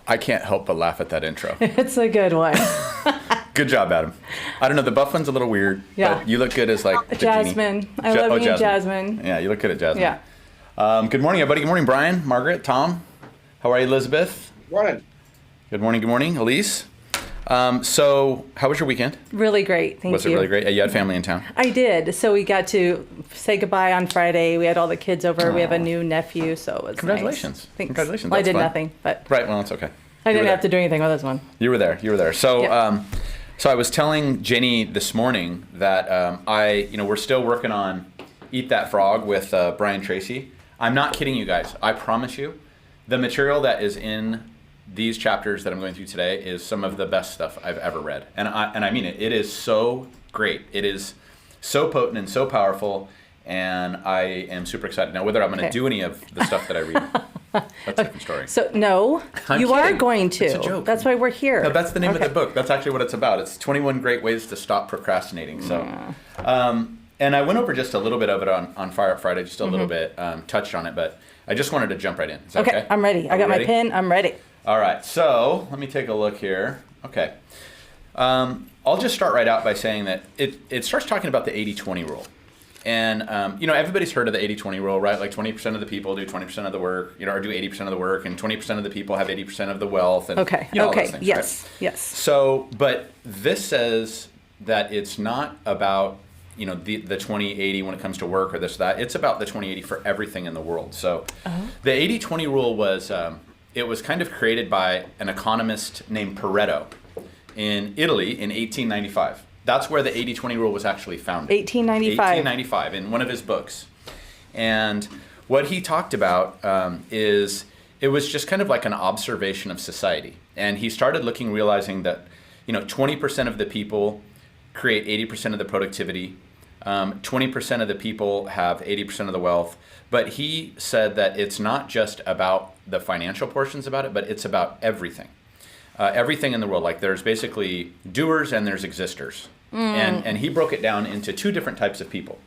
I can't help but laugh at that intro. It's a good one. Good job, Adam. I don't know, the buff one's a little weird, but you look good as like the Jasmine. genie. I love you, Jasmine. Yeah, you look good at Jasmine. Yeah. Good morning, everybody. Good morning, Brian, Margaret, Tom. How are you, Elizabeth? Morning. Good morning, Elise. So, how was your weekend? Really great, thank you. Was it really great? You had family in town? I did. So we got to say goodbye on Friday. We had all the kids over. We have a new nephew, so it was Congratulations. Nice. Thanks. Congratulations. Well, I That's did fun. nothing, but Right, well, it's okay. I didn't have to do anything with this one. You were there. So, Yeah. so I was telling Jenni this morning that we're still working on Eat That Frog with Brian Tracy. I'm not kidding you guys. I promise you, the material that is in these chapters that I'm going through today is some of the best stuff I've ever read. And I mean it. It is so great. It is so potent and so powerful. And I am super excited. Now, whether I'm going to do any of the stuff that I read, that's a different story. So, no, I'm you kidding. are going to. It's a joke. That's why we're here. No, that's the name of the book. That's actually what it's about. It's 21 Great Ways to Stop Procrastinating. So, and I went over just a little bit of it on Fire Up Friday, just a little bit, touched on it, but I just wanted to jump right in. Is that okay? I'm ready. I got my pen. I'm ready. All right, so let me take a look here. Okay. I'll just start right out by saying that it starts talking about the 80-20 rule. And, everybody's heard of the 80-20 rule, right? Like 20% of the people do 20% of the work, or do 80% of the work, and 20% of the people have 80% of the wealth. And, all those things, yes, right? yes. So, but this says that it's not about, the 20-80 when it comes to work or this or that. It's about the 20-80 for everything in the world. So the 80-20 rule was, it was kind of created by an economist named Pareto in Italy in 1895. That's where the 80-20 rule was actually founded. 1895 in one of his books. And what he talked about is it was just kind of like an observation of society. And he started realizing that, 20% of the people create 80% of the productivity. 20% of the people have 80% of the wealth. But he said that it's not just about the financial portions about it, but it's about everything. Everything in the world. Like there's basically doers and there's existers. And he broke it down into two different types of people.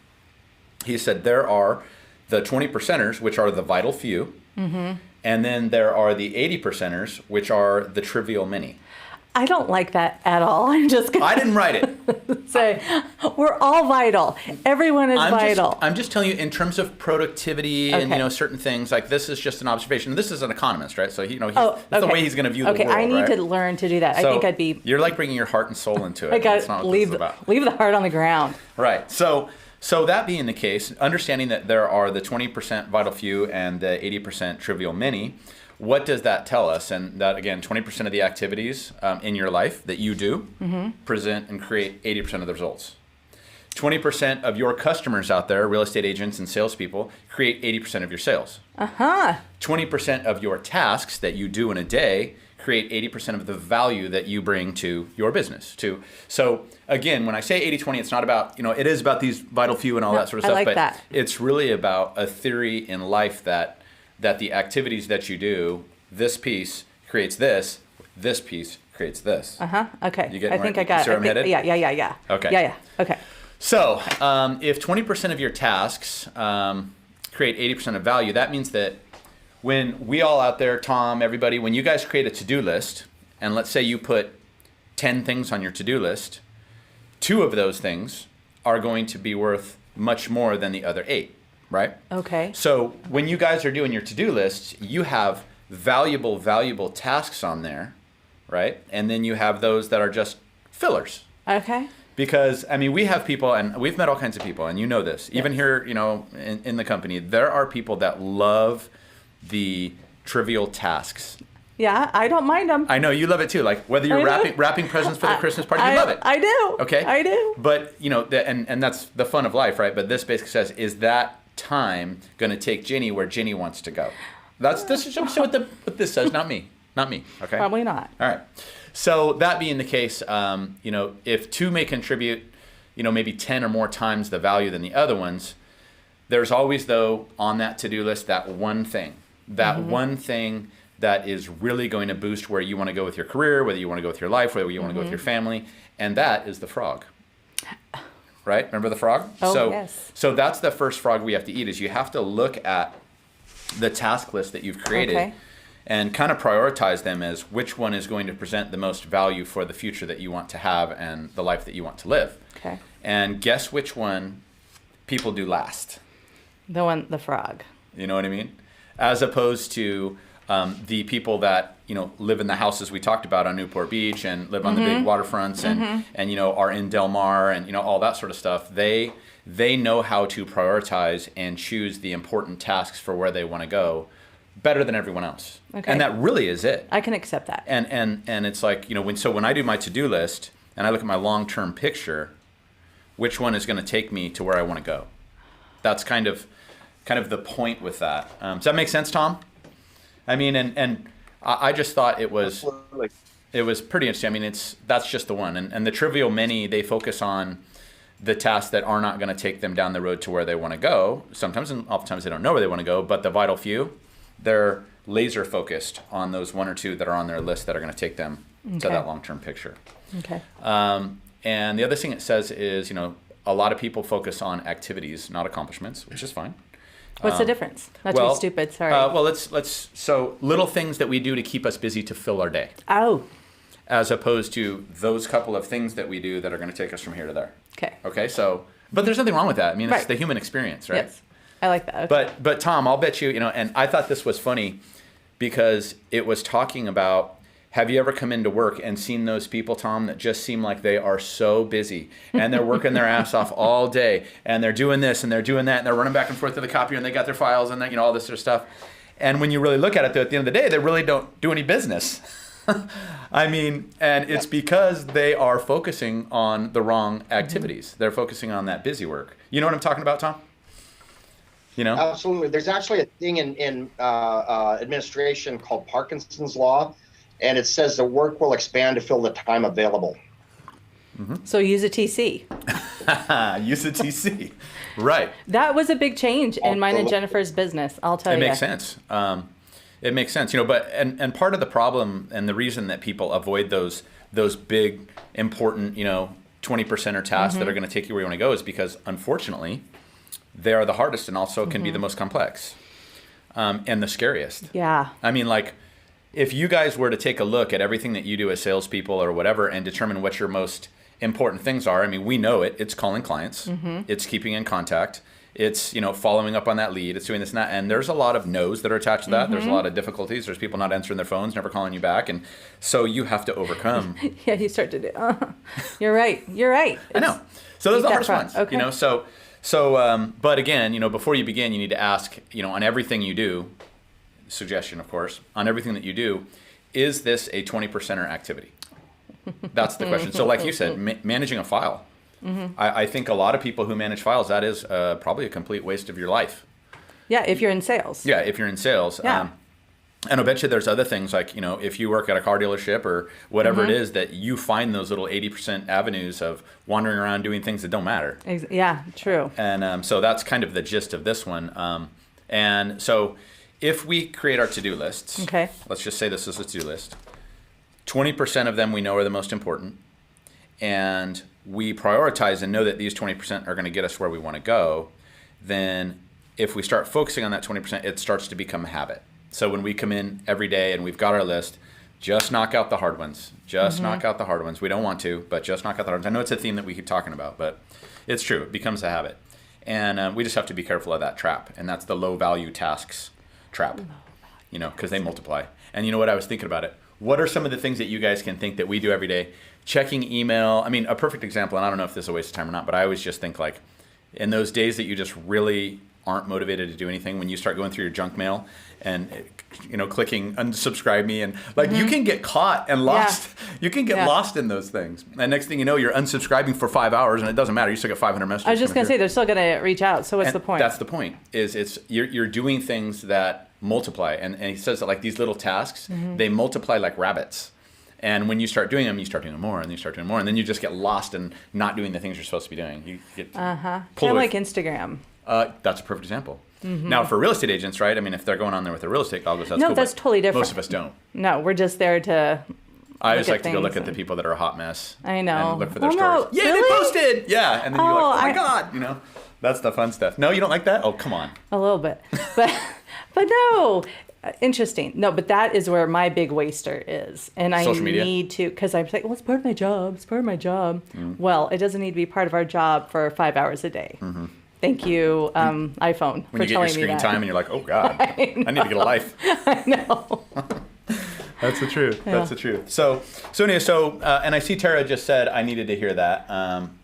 He said there are the 20%ers, which are the vital few. And then there are the 80%ers, which are the trivial many. I don't like that at all. I'm just going I didn't write it. say, we're all vital. Everyone is vital. I'm just telling you in terms of productivity and, certain things, like this is just an observation. This is an economist, right? So, that's the way he's going to view the world, I need right? to learn to do that. So I think I'd be... You're like bringing your heart and soul into it. I got That's not to what this is about. leave the heart on the ground. Right. So that being the case, understanding that there are the 20% vital few and the 80% trivial many, what does that tell us? And that, again, 20% of the activities in your life that you do present and create 80% of the results. 20% of your customers out there, real estate agents and salespeople, create 80% of your sales. 20% of your tasks that you do in a day create 80% of the value that you bring to your business. So again, when I say 80-20, it's not about, it is about these vital few and all that sort of stuff, but it's really about a theory in life that the activities that you do, this piece creates this piece creates this. Okay. You get I think I got it. See where I'm headed? Yeah. Okay. Yeah. Okay. So if 20% of your tasks create 80% of value, that means that when we all out there, Tom, everybody, when you guys create a to-do list, and let's say you put 10 things on your to-do list, 2 of those things are going to be worth much more than the other 8. Right? Okay. So when you guys are doing your to-do lists, you have valuable tasks on there, right? And then you have those that are just fillers. Okay. Because, we have people, and we've met all kinds of people, and you know this. Even here, in the company, there are people that love the trivial tasks. Yeah, I don't mind them. I know, you love it too. Like, whether you're wrapping presents for the Christmas party, you love it. I do. Okay? I do. But, and that's the fun of life, right? But this basically says, is that time going to take Jenni where Jenni wants to go? This is what this says, not me. Okay? Probably not. All right. So that being the case, if 2 may contribute, maybe 10 or more times the value than the other ones, there's always, though, on that to-do list, that one thing. One thing that is really going to boost where you want to go with your career, whether you want to go with your life, whether you want to go with your family, and that is the frog. Right? Remember the frog? Yes. So that's the first frog we have to eat, is you have to look at the task list that you've created and kind of prioritize them as which one is going to present the most value for the future that you want to have and the life that you want to live. Okay. And guess which one people do last? The frog. You know what I mean? As opposed to the people that, live in the houses we talked about on Newport Beach and live on the big waterfronts and are in Del Mar and, all that sort of stuff. They know how to prioritize and choose the important tasks for where they want to go better than everyone else. Okay. And that really is it. I can accept that. And it's like, when I do my to-do list and I look at my long-term picture, which one is going to take me to where I want to go? That's kind of the point with that. Does that make sense, Tom? I mean, and I just thought it was pretty interesting. I mean, that's just the one. And the trivial many, they focus on the tasks that are not going to take them down the road to where they want to go. Sometimes, and oftentimes they don't know where they want to go, but the vital few, they're laser focused on those one or two that are on their list that are going to take them to that long-term picture. Okay. And the other thing it says is, a lot of people focus on activities, not accomplishments, which is fine. What's the difference? Not to be stupid, sorry. So little things that we do to keep us busy to fill our day. Oh. As opposed to those couple of things that we do that are going to take us from here to there. Okay. So, but there's nothing wrong with that. I mean, it's the human experience, right? Yes. I like that. Okay. But Tom, I'll bet you, and I thought this was funny because it was talking about, have you ever come into work and seen those people, Tom, that just seem like they are so busy and they're working their ass off all day and they're doing this and they're doing that and they're running back and forth to the copier and they got their files and all this sort of stuff. And when you really look at it, though, at the end of the day, they really don't do any business. I mean, and it's because they are focusing on the wrong activities. They're focusing on that busy work. You know what I'm talking about, Tom? Absolutely. There's actually a thing in administration called Parkinson's Law, and it says the work will expand to fill the time available. So use a TC. Use a TC. Right. That was a big change in mine and Jennifer's business, I'll tell you. It makes sense. It makes sense, but and part of the problem and the reason that people avoid those big, important, 20%er tasks that are going to take you where you want to go is because, unfortunately, they are the hardest and also can be the most complex and the scariest. Yeah. I mean, like, if you guys were to take a look at everything that you do as salespeople or whatever and determine what your most important things are, I mean, we know it. It's calling clients. It's keeping in contact. It's, following up on that lead. It's doing this and that. And there's a lot of no's that are attached to that. There's a lot of difficulties. There's people not answering their phones, never calling you back. And so you have to overcome. Yeah, you start to do. You're right. I know. So those are the hardest ones. Okay. So, but again, before you begin, you need to ask, on everything you do, suggestion, of course, on everything that you do, is this a 20%er activity? That's the question. So like you said, managing a file. I think a lot of people who manage files, that is probably a complete waste of your life. Yeah, if you're in sales. Yeah, if you're in sales. Yeah. And I bet you there's other things like, if you work at a car dealership or whatever it is, that you find those little 80% avenues of wandering around doing things that don't matter. Yeah, true. And so that's kind of the gist of this one. And so if we create our to-do lists, let's just say this is a to-do list, 20% of them we know are the most important, and we prioritize and know that these 20% are going to get us where we want to go, then if we start focusing on that 20%, it starts to become a habit. So when we come in every day and we've got our list, just knock out the hard ones. Just knock out the hard ones. We don't want to, but just knock out the hard ones. I know it's a theme that we keep talking about, but it's true. It becomes a habit. And we just have to be careful of that trap, and that's the low-value tasks trap, because they multiply. And you know what? I was thinking about it. What are some of the things that you guys can think that we do every day? Checking email. I mean, a perfect example, and I don't know if this is a waste of time or not, but I always just think, like, in those days that you just really aren't motivated to do anything, when you start going through your junk mail and clicking unsubscribe me, and like you can get caught and lost. You can get lost in those things, and next thing you know, you're unsubscribing for 5 hours, and it doesn't matter. You still get 500 messages. I was just gonna say they're still gonna reach out. So what's the point? That's the point. Is you're doing things that multiply, and he says that like these little tasks, they multiply like rabbits. And when you start doing them, you start doing them more, and you start doing more, and then you just get lost in not doing the things you're supposed to be doing. You get kind of like Instagram. That's a perfect example. Now, for real estate agents, right? I mean, if they're going on there with their real estate goggles, that's cool. No, that's totally different. Most of us don't. No, we're just there to. I just like to go look at the people that are a hot mess. I know. And look for their no, stories. Yeah, really? they posted. Yeah, and then you're like, oh my god, that's the fun stuff. No, you don't like that? Oh, come on. A little bit, but no. Interesting. No, but that is where my big waster is. And I Social media? need to, because I'm like, well, it's part of my job. It's part of my job. Well, it doesn't need to be part of our job for 5 hours a day. Thank you, iPhone, When for you get your telling me screen that. time and you're like, oh God, I need to get a life. I know. That's the truth. That's the truth. So anyway, and I see Tara just said I needed to hear that,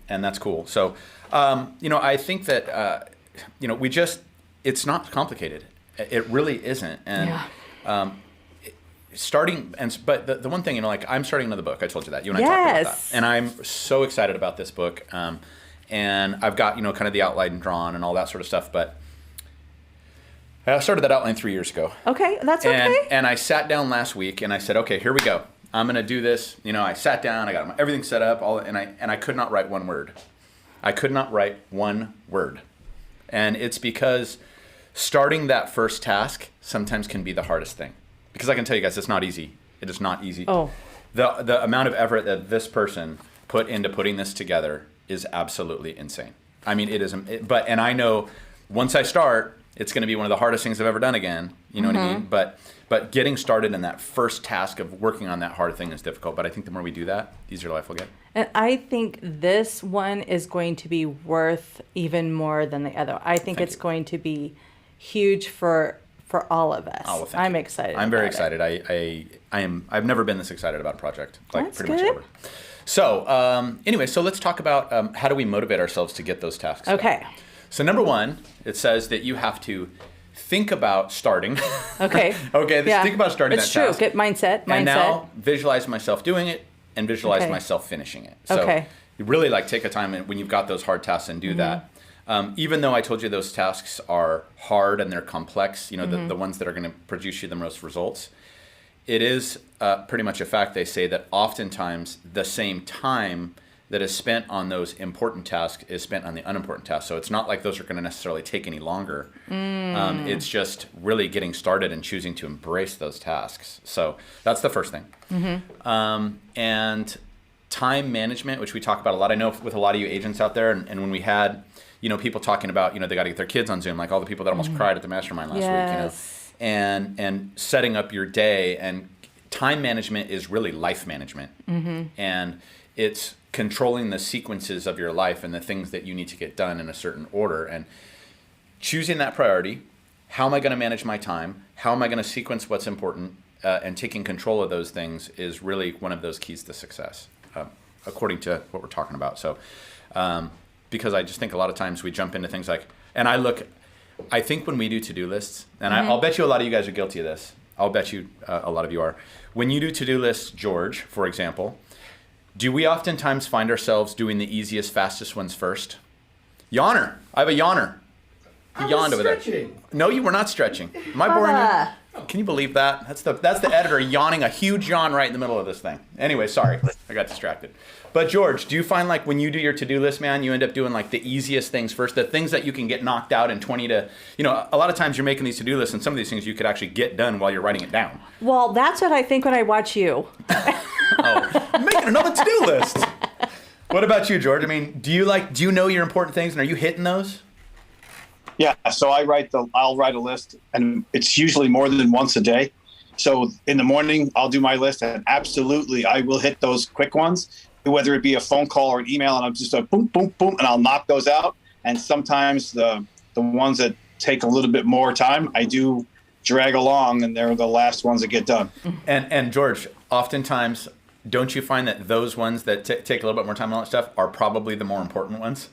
and that's cool. So, I think that, it's not complicated. It really isn't. And but the one thing, I'm starting another book. I told you that. You and I talked about that. And I'm so excited about this book. And I've got, kind of the outline drawn and all that sort of stuff. But I started that outline 3 years ago. Okay, that's okay. And I sat down last week and I said, okay, here we go. I'm going to do this. I sat down, I got everything set up, and I could not write one word. I could not write one word. And it's because starting that first task sometimes can be the hardest thing. Because I can tell you guys, it's not easy. It is not easy. Oh. The amount of effort that this person put into putting this together is absolutely insane. I mean, it is, and I know once I start, it's going to be one of the hardest things I've ever done again. You know what I mean? But getting started in that first task of working on that hard thing is difficult. But I think the more we do that, the easier life will get. And I think this one is going to be worth even more than the other. I think it's going to be huge for all of us. Oh, well, I'm excited. I'm very excited. I've never been this excited about a project. That's pretty good. much ever. So anyway, so let's talk about how do we motivate ourselves to get those tasks done. Okay. So number one, it says that you have to think about starting. Okay. Think about starting it's that true. task. Get mindset. And now visualize myself doing it and visualize myself finishing it. So you really take a time when you've got those hard tasks and do that. Even though I told you those tasks are hard and they're complex, the ones that are going to produce you the most results, it is pretty much a fact, they say, that oftentimes the same time that is spent on those important tasks is spent on the unimportant tasks. So it's not like those are going to necessarily take any longer. It's just really getting started and choosing to embrace those tasks. So that's the first thing. And time management, which we talk about a lot. I know with a lot of you agents out there, and when we had, people talking about, they got to get their kids on Zoom, like all the people that almost cried at the mastermind last week, and setting up your day. And time management is really life management. And it's controlling the sequences of your life and the things that you need to get done in a certain order, and choosing that priority. How am I going to manage my time? How am I going to sequence what's important? And taking control of those things is really one of those keys to success, according to what we're talking about. So, because I just think a lot of times we jump into things like, and I think when we do to-do lists, and I'll bet you a lot of you guys are guilty of this. I'll bet you a lot of you are. When you do to-do lists, George, for example, do we oftentimes find ourselves doing the easiest, fastest ones first? Yawner. I have a yawner. He yawned over there. No, you were not stretching. Am I boring you? Can you believe that? That's the editor yawning, a huge yawn right in the middle of this thing. Anyway, sorry. I got distracted. But George, do you find when you do your to-do list, man, you end up doing the easiest things first, the things that you can get knocked out in 20 to, a lot of times you're making these to-do lists, and some of these things you could actually get done while you're writing it down. Well, that's what I think when I watch you. I'm making another to-do list. What about you, George? I mean, do you know your important things, and are you hitting those? Yeah, so I'll write a list, and it's usually more than once a day. So in the morning, I'll do my list, and absolutely, I will hit those quick ones, whether it be a phone call or an email, and I'm just boom, boom, boom, and I'll knock those out. And sometimes the ones that take a little bit more time, I do drag along, and they're the last ones that get done. And George, oftentimes, don't you find that those ones that take a little bit more time and all that stuff are probably the more important ones?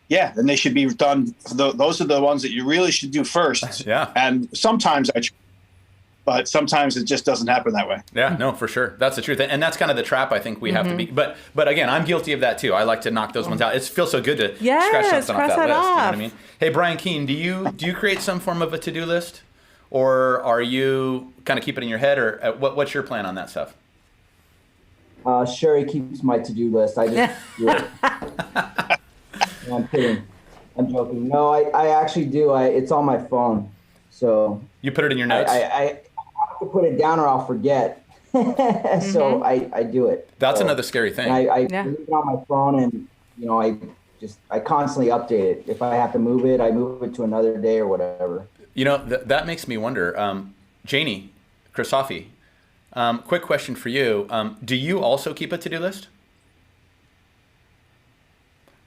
Yeah, and they should be done. Those are the ones that you really should do first. Yeah. And sometimes but sometimes it just doesn't happen that way. Yeah, no, for sure. That's the truth. And that's kind of the trap I think we have to be. But again, I'm guilty of that too. I like to knock those ones out. It feels so good to scratch something off that list. You know what I mean? Hey, Brian Keene, do you create some form of a to-do list? Or are you kind of keep it in your head? Or what's your plan on that stuff? Sherry keeps my to-do list. I just do it. No, I'm kidding. I'm joking. No, I actually do. It's on my phone. So you put it in your notes? I have to put it down or I'll forget. So I do it. That's another scary thing. I leave it on my phone, and I constantly update it. If I have to move it, I move it to another day or whatever. You know, that makes me wonder. Jenni, Christofi, quick question for you. Do you also keep a to-do list?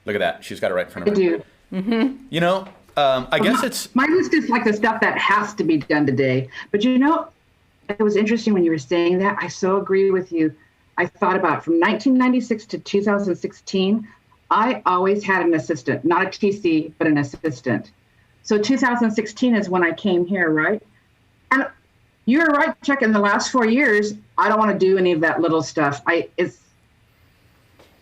Look at that. She's got it right in front I of her. do. You know, I guess it's... My list is like the stuff that has to be done today. But you know, it was interesting when you were saying that. I so agree with you. I thought about from 1996 to 2016, I always had an assistant, not a TC, but an assistant. So 2016 is when I came here, right? And you're right, Chuck, in the last 4 years, I don't want to do any of that little stuff.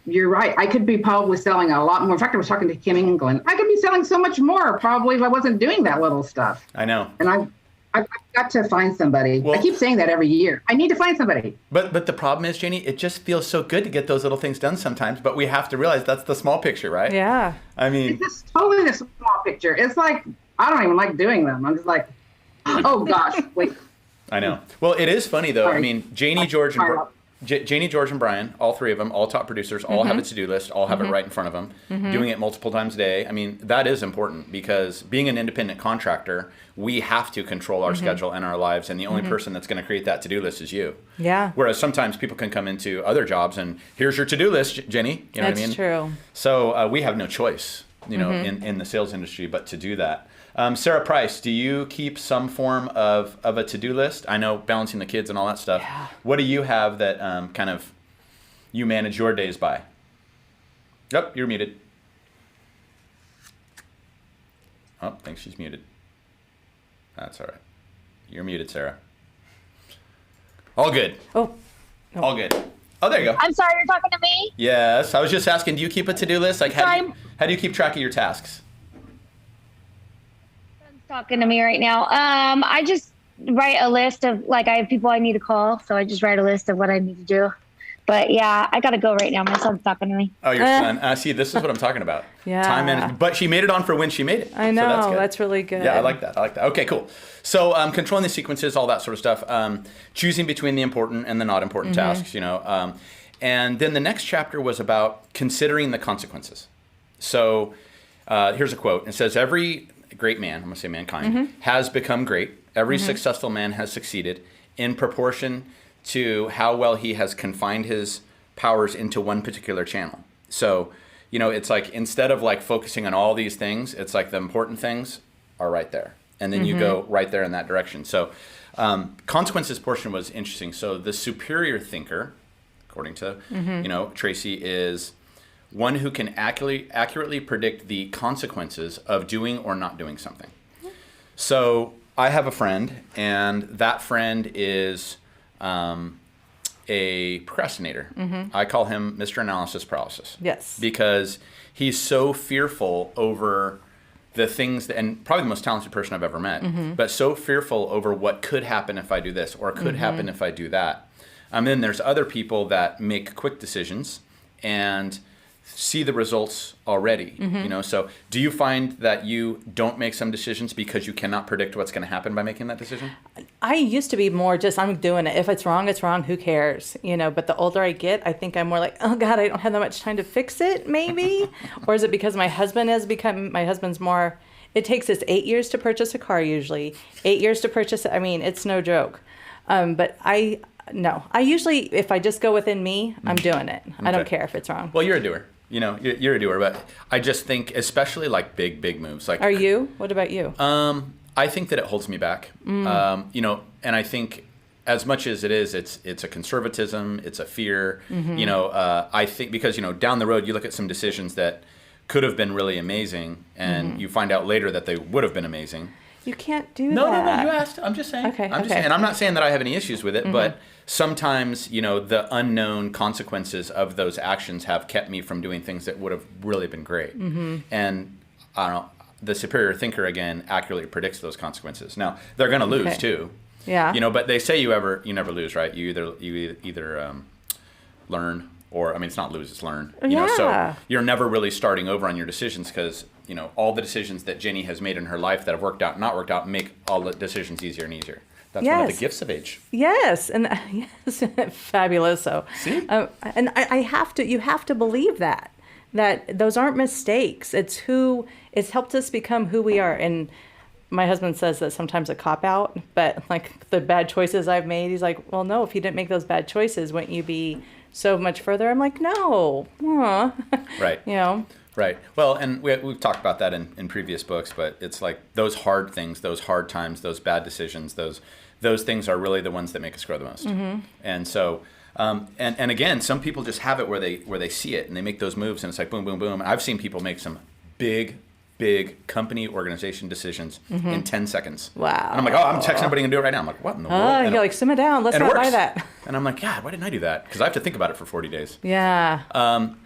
You're right. I could be probably selling a lot more. In fact, I was talking to Kim England. I could be selling so much more probably if I wasn't doing that little stuff. I know. And I've got to find somebody. Well, I keep saying that every year. I need to find somebody. But the problem is, Jenni, it just feels so good to get those little things done sometimes. But we have to realize that's the small picture, right? Yeah. I mean, It's just totally the small picture. It's like, I don't even like doing them. I'm just like, oh gosh, wait. I know. Well, it is funny though. Sorry. I mean, Jenni, George, and Brian, all three of them, all top producers, all have a to-do list, all have it right in front of them, doing it multiple times a day. I mean, that is important because being an independent contractor, we have to control our schedule and our lives, and the only person that's going to create that to-do list is you. Yeah. Whereas sometimes people can come into other jobs and here's your to-do list, Jenni. You know That's what I mean? true. So we have no choice, you know, in the sales industry, but to do that. Sarah Price, do you keep some form of a to-do list? I know balancing the kids and all that stuff. Yeah. What do you have that kind of you manage your days by? Yep, you're muted. Oh, I think she's muted. That's all right. You're muted, Sarah. All good. Oh. All good. Oh, there you go. I'm sorry, you're talking to me? Yes, I was just asking, do you keep a to-do list? Like, how do you keep track of your tasks? Talking to me right now. I just write a list of, like, I have people I need to call, so I just write a list of what I need to do. But yeah, I gotta go right now. My son's talking to me. Oh, your son. See, this is what I'm talking about. Yeah. Time management. But she made it on for when she made it. I know. So that's good. That's really good. Yeah, I like that. Okay, cool. So controlling the sequences, all that sort of stuff. Choosing between the important and the not important tasks, you know. And then the next chapter was about considering the consequences. So here's a quote. It says, every great man, I'm going to say mankind, has become great. Every successful man has succeeded in proportion to how well he has confined his powers into one particular channel. So, you know, it's like instead of like focusing on all these things, it's like the important things are right there. And then you go right there in that direction. So consequences portion was interesting. So the superior thinker, according to, you know, Tracy, is one who can accurately predict the consequences of doing or not doing something. So I have a friend, and that friend is a procrastinator. I call him Mr. Analysis Paralysis. Yes. Because he's so fearful over the things that, and probably the most talented person I've ever met, but so fearful over what could happen if I do this or could happen if I do that. Then there's other people that make quick decisions and see the results already, you know. So do you find that you don't make some decisions because you cannot predict what's going to happen by making that decision? I used to be more just, I'm doing it. If it's wrong, it's wrong. Who cares? You know, but the older I get, I think I'm more like, oh God, I don't have that much time to fix it, maybe. Or is it because my husband's more, it takes us 8 years to purchase a car usually. 8 years to purchase, I mean, it's no joke. But I usually, if I just go within me, I'm doing it. I don't care if it's wrong. Well, you're a doer. You know, you're a doer, but I just think, especially like big moves. Like, are you? What about you? I think that it holds me back. You know, and I think as much as it is, it's a conservatism, it's a fear. You know, I think because, you know, down the road you look at some decisions that could have been really amazing, and you find out later that they would have been amazing. You can't do No, that. you asked. I'm just saying. Okay, I'm just saying. And I'm not saying that I have any issues with it, but sometimes, you know, the unknown consequences of those actions have kept me from doing things that would have really been great. And I don't know, the superior thinker, again, accurately predicts those consequences. Now, they're going to lose too. Yeah. You know, but they say you never lose, right? You either learn, or, I mean, it's not lose, it's learn. You know, so you're never really starting over on your decisions because, you know, all the decisions that Jenni has made in her life that have worked out, not worked out, make all the decisions easier and easier. That's one of the gifts of age. Yes, and yes, fabuloso. See? And you have to believe that those aren't mistakes. It's helped us become who we are. And my husband says that sometimes a cop out, but like the bad choices I've made, he's like, well, no, if you didn't make those bad choices, wouldn't you be so much further? I'm like, no. Right. You know? Right. Well, and we've talked about that in previous books, but it's like those hard things, those hard times, those bad decisions, those things are really the ones that make us grow the most. And so, and again, some people just have it where they see it and they make those moves and it's like boom, boom, boom. I've seen people make some big company organization decisions in 10 seconds. Wow. And I'm like, I'm texting somebody and do it right now. I'm like, what in the world? And you're like, simmer down. Let's not buy that. And I'm like, God, why didn't I do that? Because I have to think about it for 40 days. Yeah.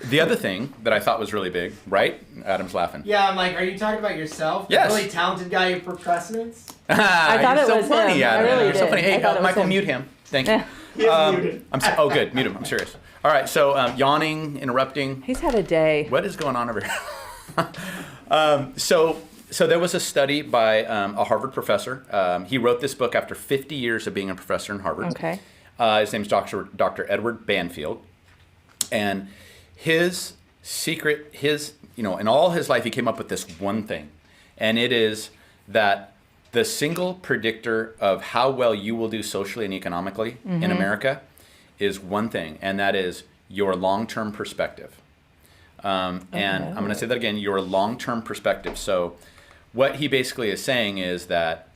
The other thing that I thought was really big, right? Adam's laughing. Yeah, I'm like, are you talking about yourself? Yes. The really talented guy who procrastinates? I thought You're it was so funny, him. I Adam. really You're so did. funny. Hey, I thought it was Michael, him. mute him. Thank you. He is muted. Oh, good. Mute him. I'm serious. All right. So yawning, interrupting. He's had a day. What is going on over here? So there was a study by a Harvard professor. He wrote this book after 50 years of being a professor in Harvard. Okay. His name's Dr. Edward Banfield. And his secret, in all his life, he came up with this one thing. And it is that the single predictor of how well you will do socially and economically in America is one thing, and that is your long-term perspective. And I'm going to say that again, your long-term perspective. So what he basically is saying is that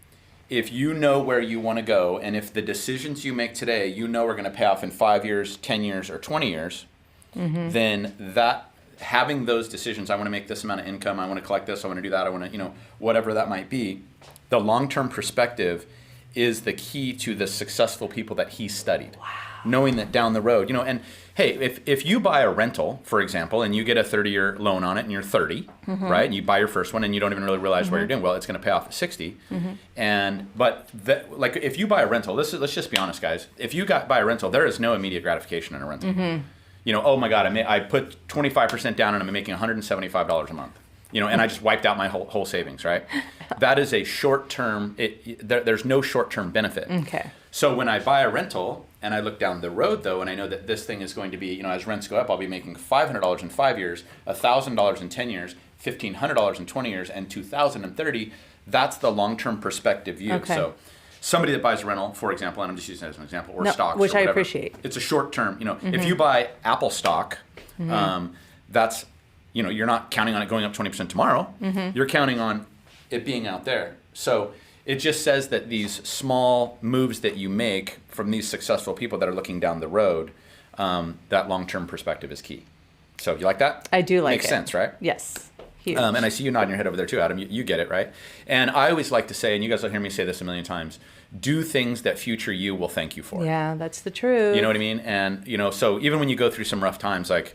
if you know where you want to go, and if the decisions you make today, you know are going to pay off in 5 years, 10 years, or 20 years, then that having those decisions, I want to make this amount of income, I want to collect this, I want to do that, I want to, whatever that might be, the long-term perspective is the key to the successful people that he studied. Wow. Knowing that down the road, and hey, if you buy a rental, for example, and you get a 30-year loan on it and you're 30, right, and you buy your first one and you don't even really realize what you're doing, well, it's going to pay off at 60. But if you buy a rental, let's just be honest, guys. If you buy a rental, there is no immediate gratification in a rental. Oh my God, I put 25% down and I'm making $175 a month. And I just wiped out my whole savings, right? That is a short-term, there's no short-term benefit. Okay. So when I buy a rental and I look down the road though, and I know that this thing is going to be, as rents go up, I'll be making $500 in 5 years, $1,000 in 10 years, $1,500 in 20 years, and $2,000 in 30, that's the long-term perspective view. Okay. So somebody that buys a rental, for example, and I'm just using it as an example, or stocks, which or whatever, I appreciate. It's a short-term, if you buy Apple stock, that's, you're not counting on it going up 20% tomorrow. You're counting on it being out there. So it just says that these small moves that you make from these successful people that are looking down the road, that long-term perspective is key. So you like that? I do like it. Makes sense, right? Yes. Huge. And I see you nodding your head over there too, Adam. You get it, right? And I always like to say, and you guys will hear me say this a million times, do things that future you will thank you for. Yeah, that's the truth. You know what I mean? And, so even when you go through some rough times, like,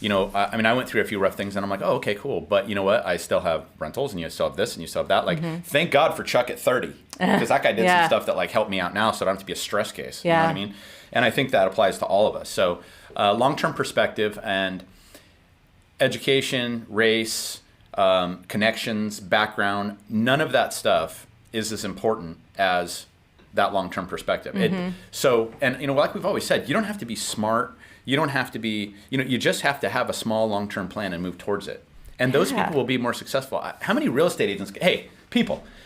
I went through a few rough things and I'm like, oh, okay, cool. But you know what? I still have rentals and you still have this and you still have that. Like, thank God for Chuck at 30. Because that guy did some stuff that like helped me out now so I don't have to be a stress case. You know what I mean? And I think that applies to all of us. So long-term perspective and education, race, connections, background, none of that stuff is as important as that long-term perspective. Like we've always said, you don't have to be smart. You don't have to be, you just have to have a small long-term plan and move towards it. And those people will be more successful. How many real estate agents,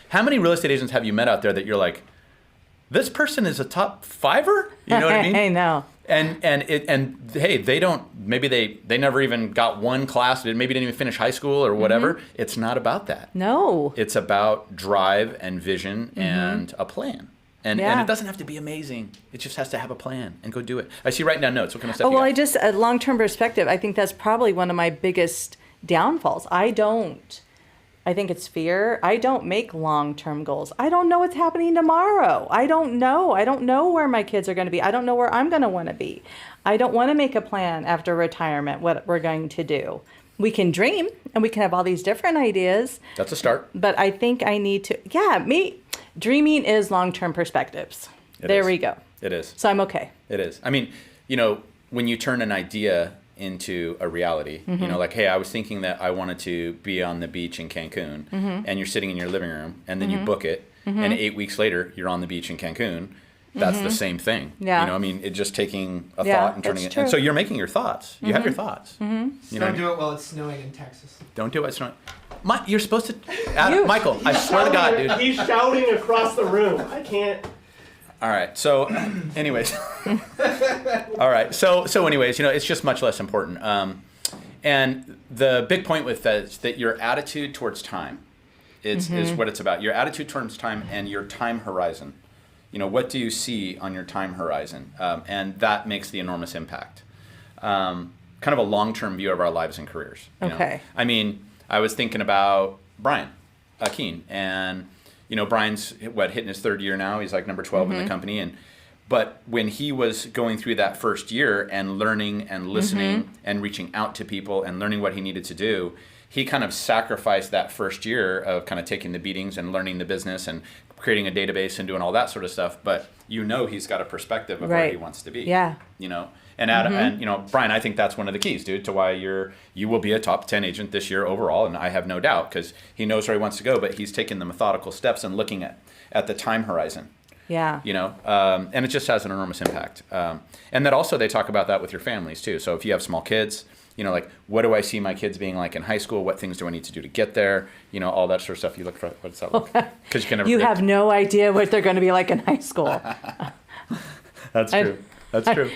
how many real estate agents have you met out there that you're like, this person is a top fiver? You know what I mean? I know. And hey, they never even got one class, maybe didn't even finish high school or whatever. It's not about that. No. It's about drive and vision and a plan. And it doesn't have to be amazing. It just has to have a plan and go do it. I see you writing down notes. What kind of stuff you got? A long-term perspective. I think that's probably one of my biggest downfalls. I think it's fear. I don't make long-term goals. I don't know what's happening tomorrow. I don't know. I don't know where my kids are going to be. I don't know where I'm going to want to be. I don't want to make a plan after retirement, what we're going to do. We can dream and we can have all these different ideas. That's a start. But I think I need to, dreaming is long-term perspectives. There we go. It is. So I'm okay. It is. I mean, when you turn an idea into a reality, like, hey, I was thinking that I wanted to be on the beach in Cancun, and you're sitting in your living room, and then you book it, and 8 weeks later, you're on the beach in Cancun. That's the same thing. Yeah. It's just taking a thought and turning it. True. And so you're making your thoughts. You have your thoughts. Don't do it while it's snowing in Texas. Don't do it while it's snowing. You're supposed to, Michael, I swear to God, dude. He's shouting across the room. I can't. All right. So, anyways. All right. So anyways, it's just much less important. And the big point with that is that your attitude towards time is what it's about. Your attitude towards time and your time horizon. What do you see on your time horizon? And that makes the enormous impact. Kind of a long-term view of our lives and careers. Okay. I mean, I was thinking about Brian Keene, and Brian's hitting his third year now. He's like number 12 in the company, but when he was going through that first year and learning and listening and reaching out to people and learning what he needed to do, he kind of sacrificed that first year of kind of taking the beatings and learning the business and creating a database and doing all that sort of stuff. But he's got a perspective of where he wants to be. Yeah. And Adam, and Brian, I think that's one of the keys, dude, to why you will be a top 10 agent this year overall, and I have no doubt, because he knows where he wants to go, but he's taking the methodical steps and looking at the time horizon. Yeah. And it just has an enormous impact. And that also they talk about that with your families too. So if you have small kids, like what do I see my kids being like in high school? What things do I need to do to get there? All that sort of stuff. You look for what's that like? Because you can never. You have no idea what they're going to be like in high school. That's true. That's true.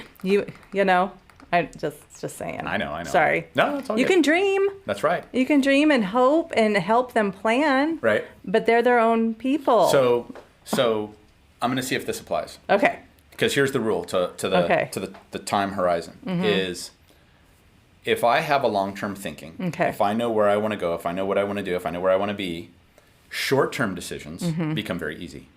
I just saying. I know. Sorry. No, that's all You good. can dream. That's right. You can dream and hope and help them plan. Right. But they're their own people. So I'm going to see if this applies. Okay. Because here's the rule to the time horizon is if I have a long-term thinking, if I know where I want to go, if I know what I want to do, if I know where I want to be, short-term decisions become very easy.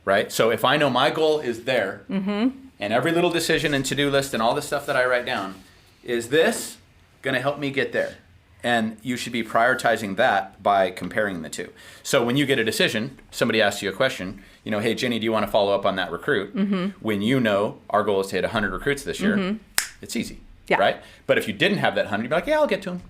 Right? So if I know my goal is there, and every little decision and to-do list and all the stuff that I write down, is this going to help me get there? And you should be prioritizing that by comparing the two. So when you get a decision, somebody asks you a question, hey, Jenni, do you want to follow up on that recruit? When our goal is to hit 100 recruits this year, it's easy, right? But if you didn't have that 100, you'd be like, yeah, I'll get to them.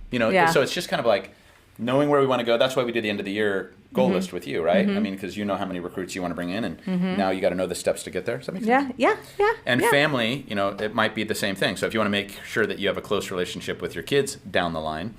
So it's just kind of like knowing where we want to go. That's why we did the end of the year goal list with you, right? I mean, because how many recruits you want to bring in, and now you got to know the steps to get there. Does that make sense? Yeah. And family, it might be the same thing. So if you want to make sure that you have a close relationship with your kids down the line,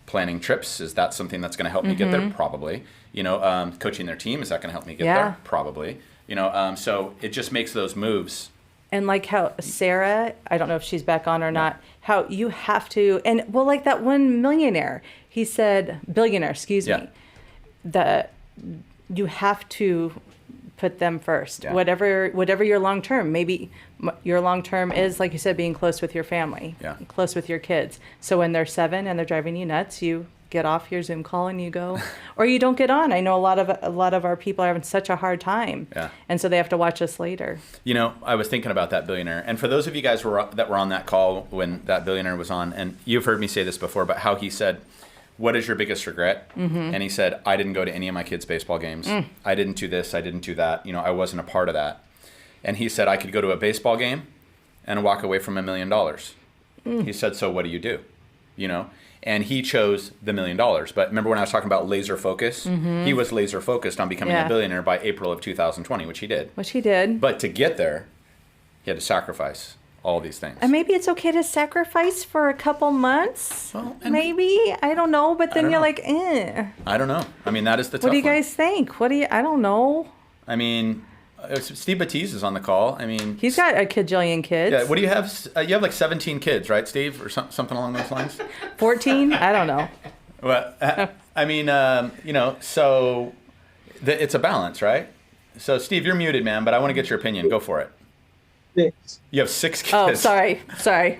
planning trips, is that something that's going to help me get there? Probably. Coaching their team, is that going to help me get there? Probably. So it just makes those moves. And like how Sarah, I don't know if she's back on or not, how you have to, and like that one billionaire, excuse me, that you have to put them first. Yeah. Whatever your long term, maybe your long term is, like you said, being close with your family, close with your kids. So when they're 7 and they're driving you nuts, you get off your Zoom call and you go, or you don't get on. I know a lot of our people are having such a hard time, and so they have to watch us later. I was thinking about that billionaire, and for those of you guys that were on that call when that billionaire was on, and you've heard me say this before, but how he said, what is your biggest regret? And he said, I didn't go to any of my kids' baseball games. I didn't do this. I didn't do that. I wasn't a part of that. And he said, I could go to a baseball game and walk away from $1 million. He said, so what do you do? And he chose the $1 million. But remember when I was talking about laser focus? He was laser focused on becoming a billionaire by April of 2020, which he did. But to get there, he had to sacrifice all these things. And maybe it's okay to sacrifice for a couple months. Well, maybe. I don't know. But then you're like, eh. I don't know. I mean, that is the tough one. What do you guys think? I don't know. I mean, Steve Batiste is on the call. I mean, he's got a kajillion kids. Yeah. What do you have? You have like 17 kids, right, Steve? Or something along those lines? 14? I don't know. Well, I mean, so it's a balance, right? So, Steve, you're muted, man, but I want to get your opinion. Go for it. 6. You have 6 kids. Oh, sorry.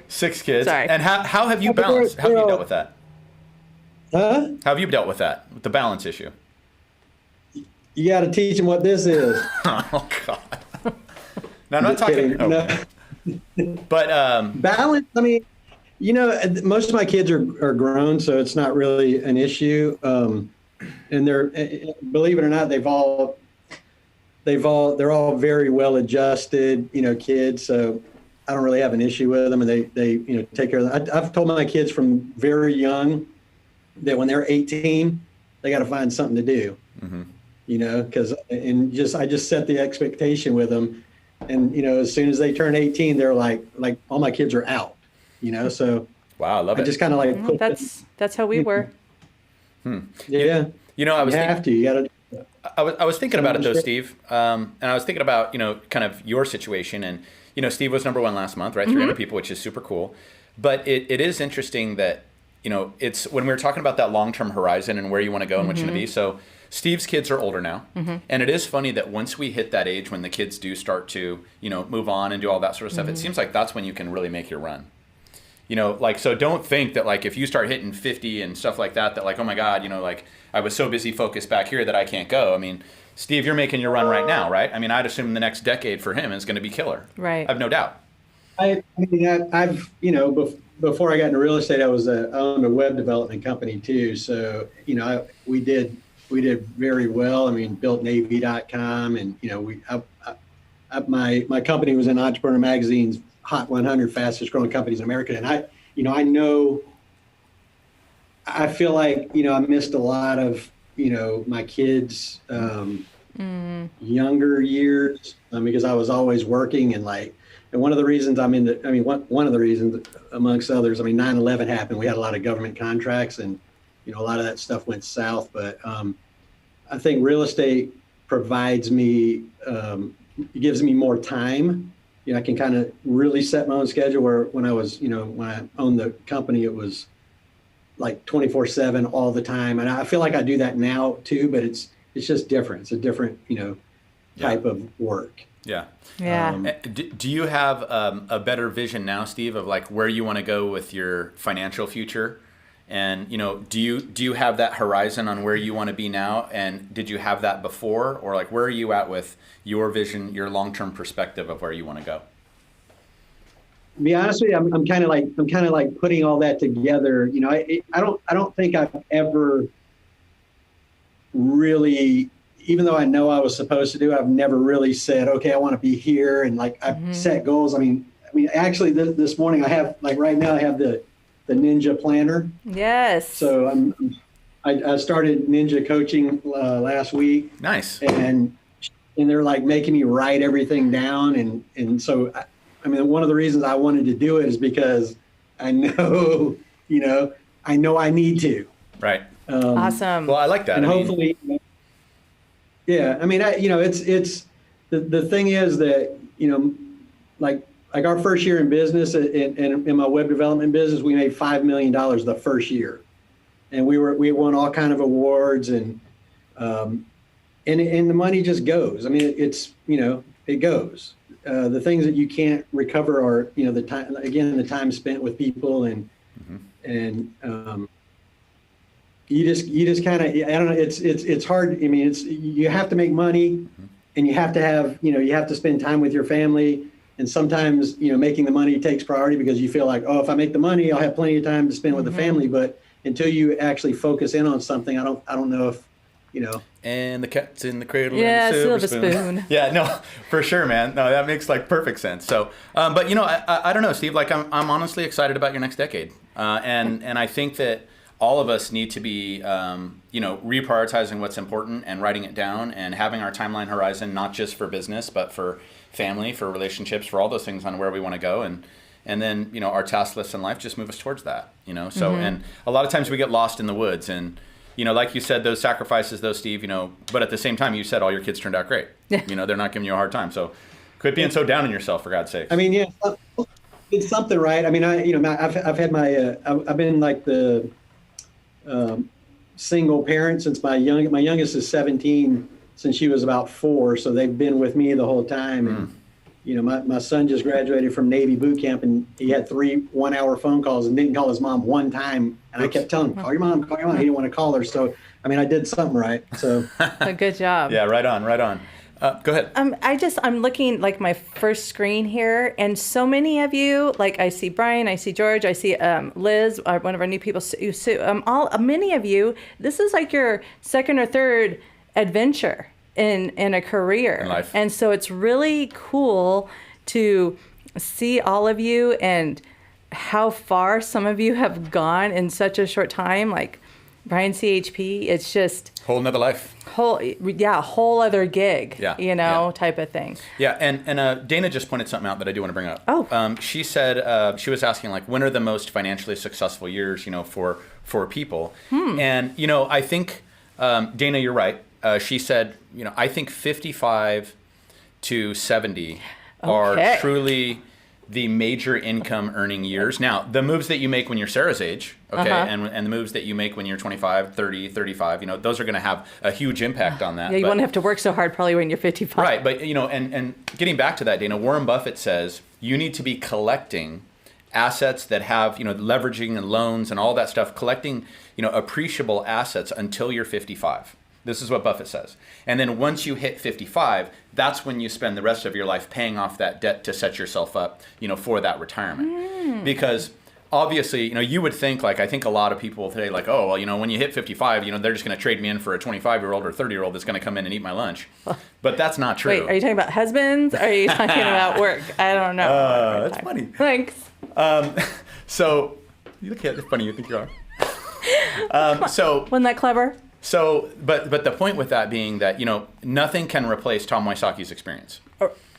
6 kids. Sorry. And how have you balanced? How have you dealt with that? Huh? How have you dealt with that, with the balance issue? You got to teach them what this is. Oh, God. No, I'm not talking. Oh. No. But balance, I mean, most of my kids are grown, so it's not really an issue. And they're, believe it or not, they're all very well adjusted, kids. So I don't really have an issue with them, and they take care of them. I've told my kids from very young that when they're 18, they got to find something to do. Because I just set the expectation with them, and as soon as they turn 18, they're like all my kids are out. So wow, I love it. I just kind of like that's how we were. Yeah. You know, I was You thinking, have to. You got to. I was thinking about it though, Steve, and I was thinking about, you know, kind of your situation, and you know, Steve was #1 last month, right? 300 people, which is super cool. But it is interesting that, you know, it's when we were talking about that long-term horizon and where you want to go and what you want to be. So Steve's kids are older now, and it is funny that once we hit that age when the kids do start to, you know, move on and do all that sort of stuff, it seems like that's when you can really make your run. You know, like, so don't think that like if you start hitting 50 and stuff like that, that like, oh my God, you know, like I was so busy focused back here that I can't go. I mean, Steve, you're making your run right now, right? I mean, I'd assume the next decade for him is going to be killer. Right. I have no doubt. I mean, I've you know, before I got into real estate, I owned a web development company too. So, you know, we did very well. I mean, built Navy.com, and you know, my company was in Entrepreneur Magazine's Hot 100 fastest growing companies in America, and I feel like, you know, I missed a lot of, you know, my kids' younger years because I was always working, and one of the reasons one of the reasons amongst others, I mean, 9/11 happened. We had a lot of government contracts, and, you know, a lot of that stuff went south. But I think real estate provides me, it gives me more time. You know, I can kind of really set my own schedule, where when I owned the company, it was like 24/7 all the time. And I feel like I do that now too, but it's just different. It's a different, you know, type of work. Yeah. Yeah. Do you have a better vision now, Steve, of like where you want to go with your financial future? And, you know, do you have that horizon on where you want to be now? And did you have that before? Or like, where are you at with your vision, your long-term perspective of where you want to go? To be honest with you, I'm kind of like putting all that together. You know, I don't think I've ever really, even though I know I was supposed to do, I've never really said, okay, I want to be here. And like, I've set goals. I mean, actually this morning I have, like right now I have the Ninja Planner. Yes. So I started Ninja coaching last week. Nice. And they're like making me write everything down. And so, I mean, one of the reasons I wanted to do it is because I know, you know, I need to. Right. Awesome. Well, I like that. And hopefully, yeah, I mean, it's the thing is that, you know, like our first year in business and in my web development business, we made $5 million the first year, and we won all kind of awards, and the money just goes. I mean, it's, you know, it goes. The things that you can't recover are, you know, the time spent with people, and you just kind of, I don't know, it's hard. I mean, you have to make money, and you have to have, you know, you have to spend time with your family. And sometimes, you know, making the money takes priority because you feel like, oh, if I make the money, I'll have plenty of time to spend with the family. But until you actually focus in on something, I don't know if, you know. And the cat's in the cradle. Yeah, and the silver silver spoon. Yeah, no, for sure, man. No, that makes like perfect sense. So, but you know, I don't know, Steve. Like, I'm honestly excited about your next decade, and I think that all of us need to be, you know, reprioritizing what's important and writing it down and having our timeline horizon not just for business but for family, for relationships, for all those things on where we want to go, and then, you know, our task lists in life just move us towards that, you know. So and a lot of times we get lost in the woods, and, you know, like you said, those sacrifices, though, Steve, you know, but at the same time you said all your kids turned out great. You know, they're not giving you a hard time, so quit being so down on yourself, for God's sake. I mean, yeah, it's something, right? I mean, I've had my I've been like the single parent since my youngest is 17, since she was about 4, so they've been with me the whole time. And you know, my son just graduated from Navy boot camp, and he had 3 1-hour phone calls and didn't call his mom one time. And I kept telling him, call your mom. He didn't want to call her. So, I mean, I did something right. So, A good job. Yeah, right on. Go ahead. I'm looking like my first screen here, and so many of you, like I see Brian, I see George, I see Liz, one of our new people, Sue, many of you, this is like your second or third adventure in a career. In life. And so it's really cool to see all of you and how far some of you have gone in such a short time. Like, Brian CHP, it's just Whole nother life. whole other gig, Yeah. type of thing. Yeah, and Dana just pointed something out that I do want to bring up. She said she was asking like, when are the most financially successful years, for people? And I think Dana, you're right. She said, I think 55 to 70 are truly the major income earning years. Now, the moves that you make when you're Sarah's age, and the moves that you make when you're 25, 30, 35, those are going to have a huge impact on that. Yeah, you won't have to work so hard probably when you're 55. Right, but and getting back to that, Dana, Warren Buffett says you need to be collecting assets that have, leveraging and loans and all that stuff, collecting, appreciable assets until you're 55. This is what Buffett says. And then once you hit 55, that's when you spend the rest of your life paying off that debt to set yourself up, for that retirement. Because obviously, you would think, like, I think a lot of people today, like, oh, well, when you hit 55, they're just going to trade me in for a 25-year-old or 30-year-old that's going to come in and eat my lunch. But that's not true. Wait, are you talking about husbands? Or are you talking about work? I don't know. That's funny. Thanks. So, you look at it, funny you think you are. Wasn't that clever? So, but the point with that being that, nothing can replace Tom Wysocki's experience.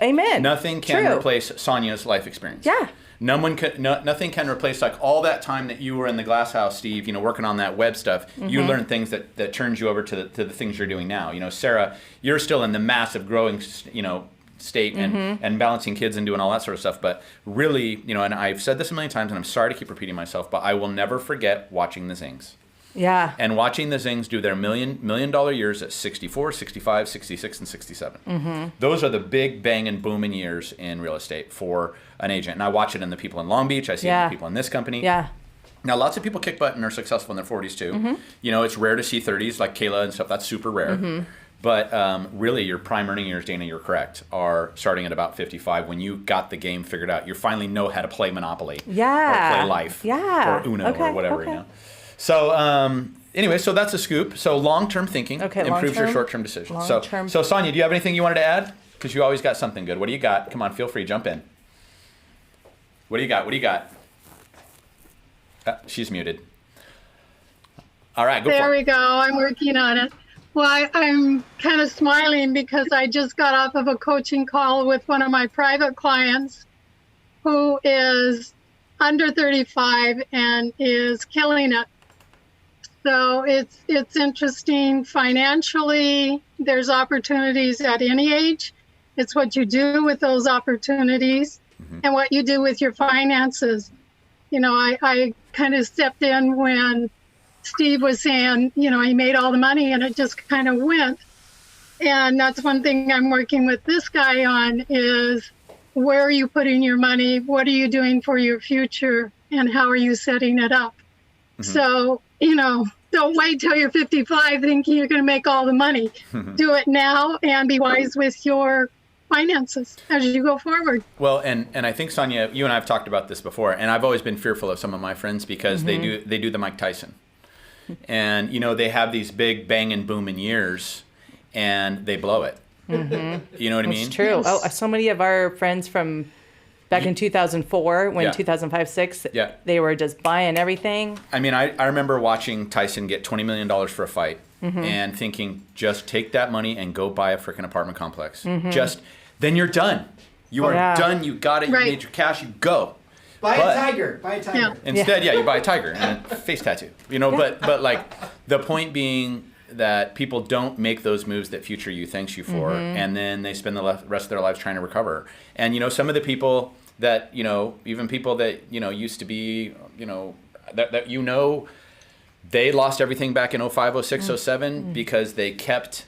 Amen. Nothing can replace Sonia's life experience. Yeah. Nothing can replace like all that time that you were in the glass house, Steve, working on that web stuff. You learned things that turns you over to the things you're doing now. Sarah, you're still in the massive growing, state and balancing kids and doing all that sort of stuff. But really, and I've said this a million times and I'm sorry to keep repeating myself, but I will never forget watching the Zings. Yeah. And watching the Zings do their million dollar years at 64, 65, 66, and 67. Those are the big bang and booming years in real estate for an agent. And I watch it in the people in Long Beach. I see it in the people in this company. Yeah. Now, lots of people kick butt and are successful in their 40s too. It's rare to see 30s like Kayla and stuff. That's super rare. But really, your prime earning years, Dana, you're correct, are starting at about 55 when you got the game figured out. You finally know how to play Monopoly. Yeah. Or play Life. Yeah. Or Uno or whatever, So anyway, so that's a scoop. So long-term thinking improves your short-term decisions. So Sonia, do you have anything you wanted to add? Because you always got something good. What do you got? Come on, feel free, jump in. What do you got? She's muted. All right, go for it. There we go. I'm working on it. Well, I'm kind of smiling because I just got off of a coaching call with one of my private clients who is under 35 and is killing it. So it's interesting financially. There's opportunities at any age. It's what you do with those opportunities and what you do with your finances. I kind of stepped in when Steve was saying, he made all the money and it just kind of went. And that's one thing I'm working with this guy on is where are you putting your money? What are you doing for your future? And how are you setting it up? So, don't wait till you're 55 thinking you're going to make all the money. Do it now and be wise with your finances as you go forward. Well, and I think, Sonia, you and I have talked about this before, and I've always been fearful of some of my friends because they do the Mike Tyson. And, they have these big bang and boom in years, and they blow it. You know what I mean? It's true. Oh, so many of our friends from back in 2004, when 2005-06, they were just buying everything. I mean, I remember watching Tyson get $20 million for a fight and thinking, just take that money and go buy a freaking apartment complex. Then you're done. You are done. You got it. You made your cash. You go. Buy a tiger. Yeah. Instead, you buy a tiger and a face tattoo. But like the point being that people don't make those moves that future you thanks you for, and then they spend the rest of their lives trying to recover. And some of the people that even people that used to be that they lost everything back in 05, 06, 07 because they kept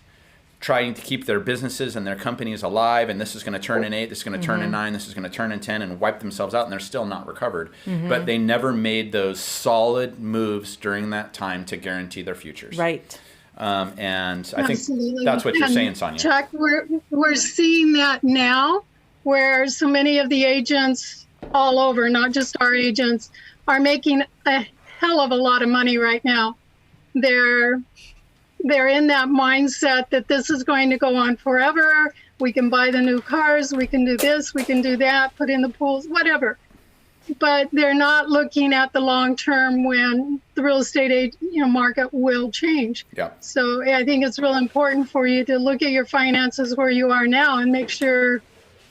trying to keep their businesses and their companies alive, and this is going to turn in 8, this is going to turn in 9, this is going to turn in 10, and wipe themselves out, and they're still not recovered. But they never made those solid moves during that time to guarantee their futures. Right. And I think that's what you're saying, Sonia. Chuck, we're seeing that now, where so many of the agents all over, not just our agents, are making a hell of a lot of money right now. They're in that mindset that this is going to go on forever. We can buy the new cars, we can do this, we can do that, put in the pools, whatever. but they're not looking at the long term when the real estate market will change. Yeah. So I think it's real important for you to look at your finances where you are now and make sure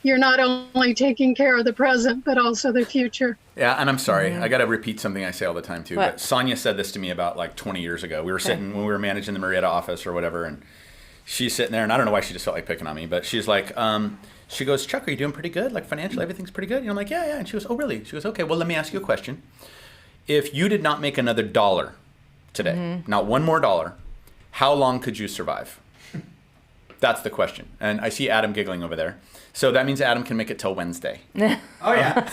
you're not only taking care of the present, but also the future. Yeah, and I'm sorry, I got to repeat something I say all the time too. What? But Sonia said this to me about like 20 years ago. We were sitting when we were managing the Marietta office or whatever, and she's sitting there, and I don't know why she just felt like picking on me, but she's like, she goes, Chuck, are you doing pretty good? Like financially, everything's pretty good? And I'm like, yeah. And she goes, oh, really? She goes, okay, well, let me ask you a question. If you did not make another dollar today, not one more dollar, how long could you survive? That's the question. And I see Adam giggling over there. So that means Adam can make it till Wednesday. Oh, yeah.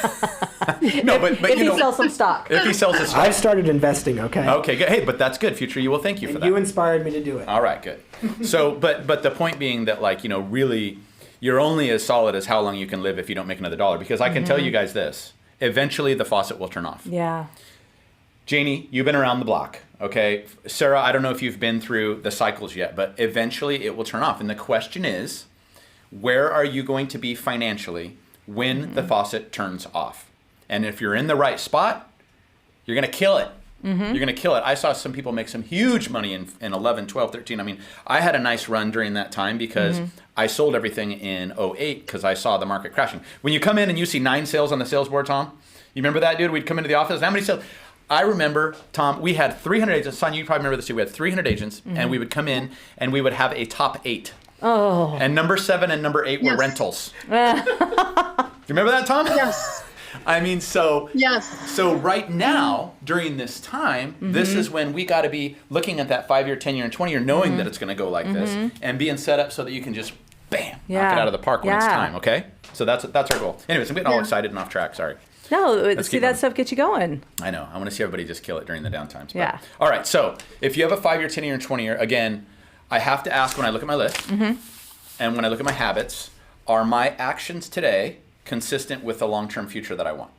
No, but if he sells some stock. If he sells his stock. I've started investing, okay? Okay, good. Hey, but that's good. Future you will thank you for that. You inspired me to do it. All right, good. So, but the point being that, like, really, you're only as solid as how long you can live if you don't make another dollar. Because I can tell you guys this: eventually, the faucet will turn off. Yeah. Janie, you've been around the block, okay? Sarah, I don't know if you've been through the cycles yet, but eventually it will turn off. And the question is, where are you going to be financially when the faucet turns off? And if you're in the right spot, you're going to kill it. You're going to kill it. I saw some people make some huge money in 11, 12, 13. I mean, I had a nice run during that time because I sold everything in 08 because I saw the market crashing. When you come in and you see 9 sales on the sales board, Tom, you remember that, dude? We'd come into the office. How many sales? I remember, Tom, we had 300 agents. Sonia, you probably remember this too. We had 300 agents, and we would come in and we would have a top 8. Oh. And number 7 and number 8 were rentals. You remember that, Tom? Yes. I mean, so Yes. So right now, during this time, this is when we got to be looking at that 5-year, 10-year, and 20-year, knowing that it's going to go like this, and being set up so that you can just, bam, knock it out of the park when it's time, okay? So that's our goal. Anyways, I'm getting all excited and off track, sorry. No, see, keep that going. stuff gets you going. I know. I want to see everybody just kill it during the downtimes. But. Yeah. All right, so if you have a 5-year, 10-year, and 20-year, again, I have to ask when I look at my list and when I look at my habits, are my actions today consistent with the long-term future that I want?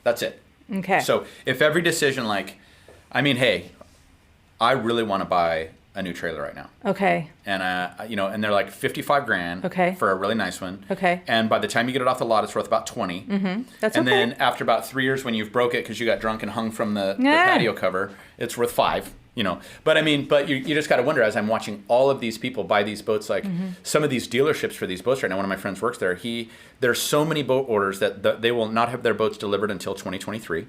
That's it. Okay. So if every decision, like, I mean, hey, I really want to buy a new trailer right now. Okay. And and they're like $55,000 Okay. for a really nice one. Okay. And by the time you get it off the lot, it's worth about 20. That's and okay. then after about 3 years, when you've broke it because you got drunk and hung from the patio cover, it's worth 5. But I mean, but you just got to wonder, as I'm watching all of these people buy these boats, like some of these dealerships for these boats right now. One of my friends works there. There's so many boat orders that they will not have their boats delivered until 2023.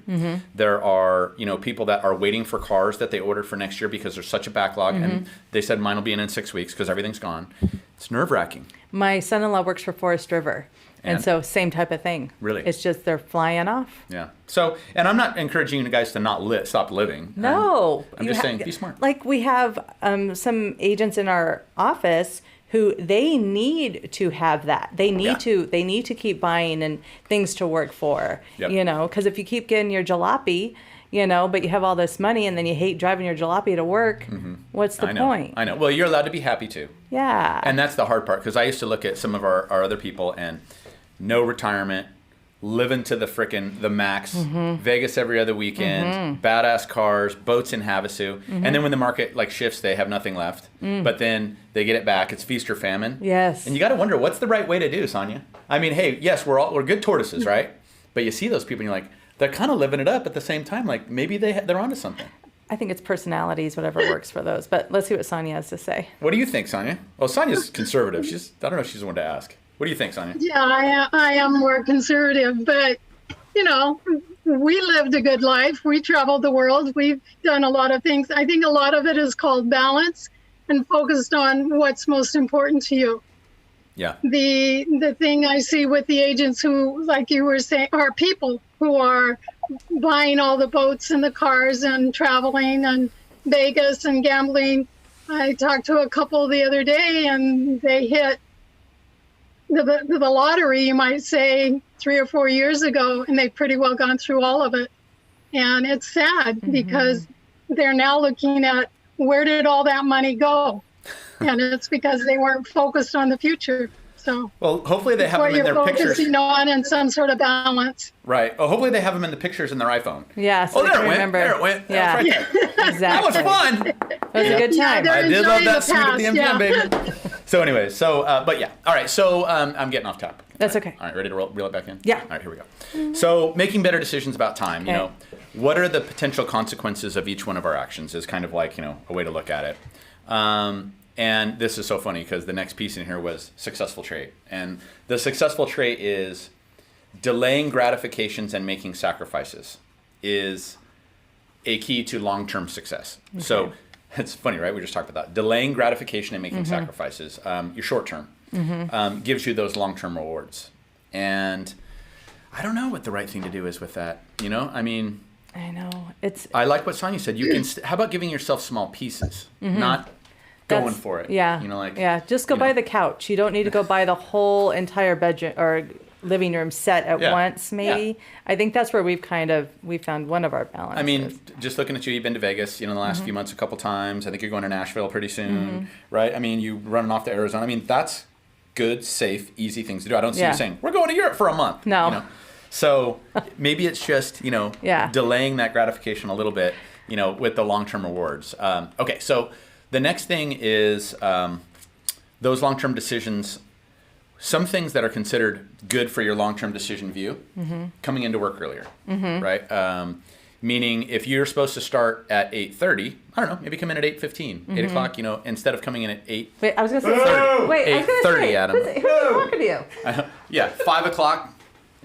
There are people that are waiting for cars that they ordered for next year because there's such a backlog, and they said mine will be in 6 weeks because everything's gone. It's nerve-wracking. My son-in-law works for Forest River. And so same type of thing. Really? It's just they're flying off. Yeah. So, and I'm not encouraging you guys to not stop living. No. I'm just saying, be smart. Like we have some agents in our office who they need to have that. They need to keep buying and things to work for. Yep. Because if you keep getting your jalopy, but you have all this money and then you hate driving your jalopy to work, what's the point? I know. Well, you're allowed to be happy too. Yeah. And that's the hard part, because I used to look at some of our other people and no retirement, living to the max, Vegas every other weekend, badass cars, boats in Havasu, and then when the market shifts, they have nothing left. But then they get it back. It's feast or famine. Yes. And you got to wonder, what's the right way to do, Sonia? I mean, hey, yes, we're good tortoises, right? But you see those people, and you're like, they're kind of living it up at the same time. Like maybe they're onto something. I think it's personalities, whatever works for those. But let's see what Sonia has to say. What do you think, Sonia? Well, Sonia's conservative. I don't know if she's the one to ask. What do you think, Sonia? Yeah, I am more conservative, but we lived a good life. We traveled the world. We've done a lot of things. I think a lot of it is called balance and focused on what's most important to you. Yeah. The thing I see with the agents who, like you were saying, are people who are buying all the boats and the cars and traveling and Vegas and gambling. I talked to a couple the other day and they hit the lottery, you might say, 3 or 4 years ago, and they've pretty well gone through all of it. And it's sad because they're now looking at where did all that money go? And it's because they weren't focused on the future. So, well, hopefully they have them in their pictures. Focusing on in some sort of balance. Right. Oh, hopefully they have them in the pictures in their iPhone. Yeah. So there it went. remember. There it went. Yeah. Right there. Exactly. That was fun. It was a good time. Yeah, I did love that suite at the past, MGM, baby. So anyway, but yeah. All right. So I'm getting off topic. That's okay. All right, ready to reel it back in? Yeah. All right, here we go. So making better decisions about time, you know, what are the potential consequences of each one of our actions is kind of like, you know, a way to look at it. And this is so funny because the next piece in here was successful trait. And the successful trait is delaying gratifications and making sacrifices is a key to long-term success. Okay. So it's funny, right? We just talked about that. Delaying gratification and making sacrifices, your short-term, gives you those long-term rewards. And I don't know what the right thing to do is with that. You know, I mean, I know I like what Sonia said. You can. How about giving yourself small pieces, not going for it? Yeah. You know, like just go buy the couch. You don't need to go buy the whole entire bedroom or living room set at once. Maybe I think that's where we found one of our balances. I mean, just looking at you, you've been to Vegas, you know, in the last few months a couple times. I think you're going to Nashville pretty soon, right? I mean, you running off to Arizona. I mean, that's good, safe, easy things to do. I don't see you saying we're going to Europe for a month. No. You know? So maybe it's just, you know, delaying that gratification a little bit, you know, with the long-term rewards. Okay, so the next thing is those long-term decisions. Some things that are considered good for your long-term decision view, coming into work earlier, right? Meaning if you're supposed to start at 8:30, I don't know, maybe come in at 8:15, 8 o'clock, you know, instead of coming in at 8. Wait, I was going to say, wait, 8:30, Adam. Who's talking to you? Yeah, 5 o'clock.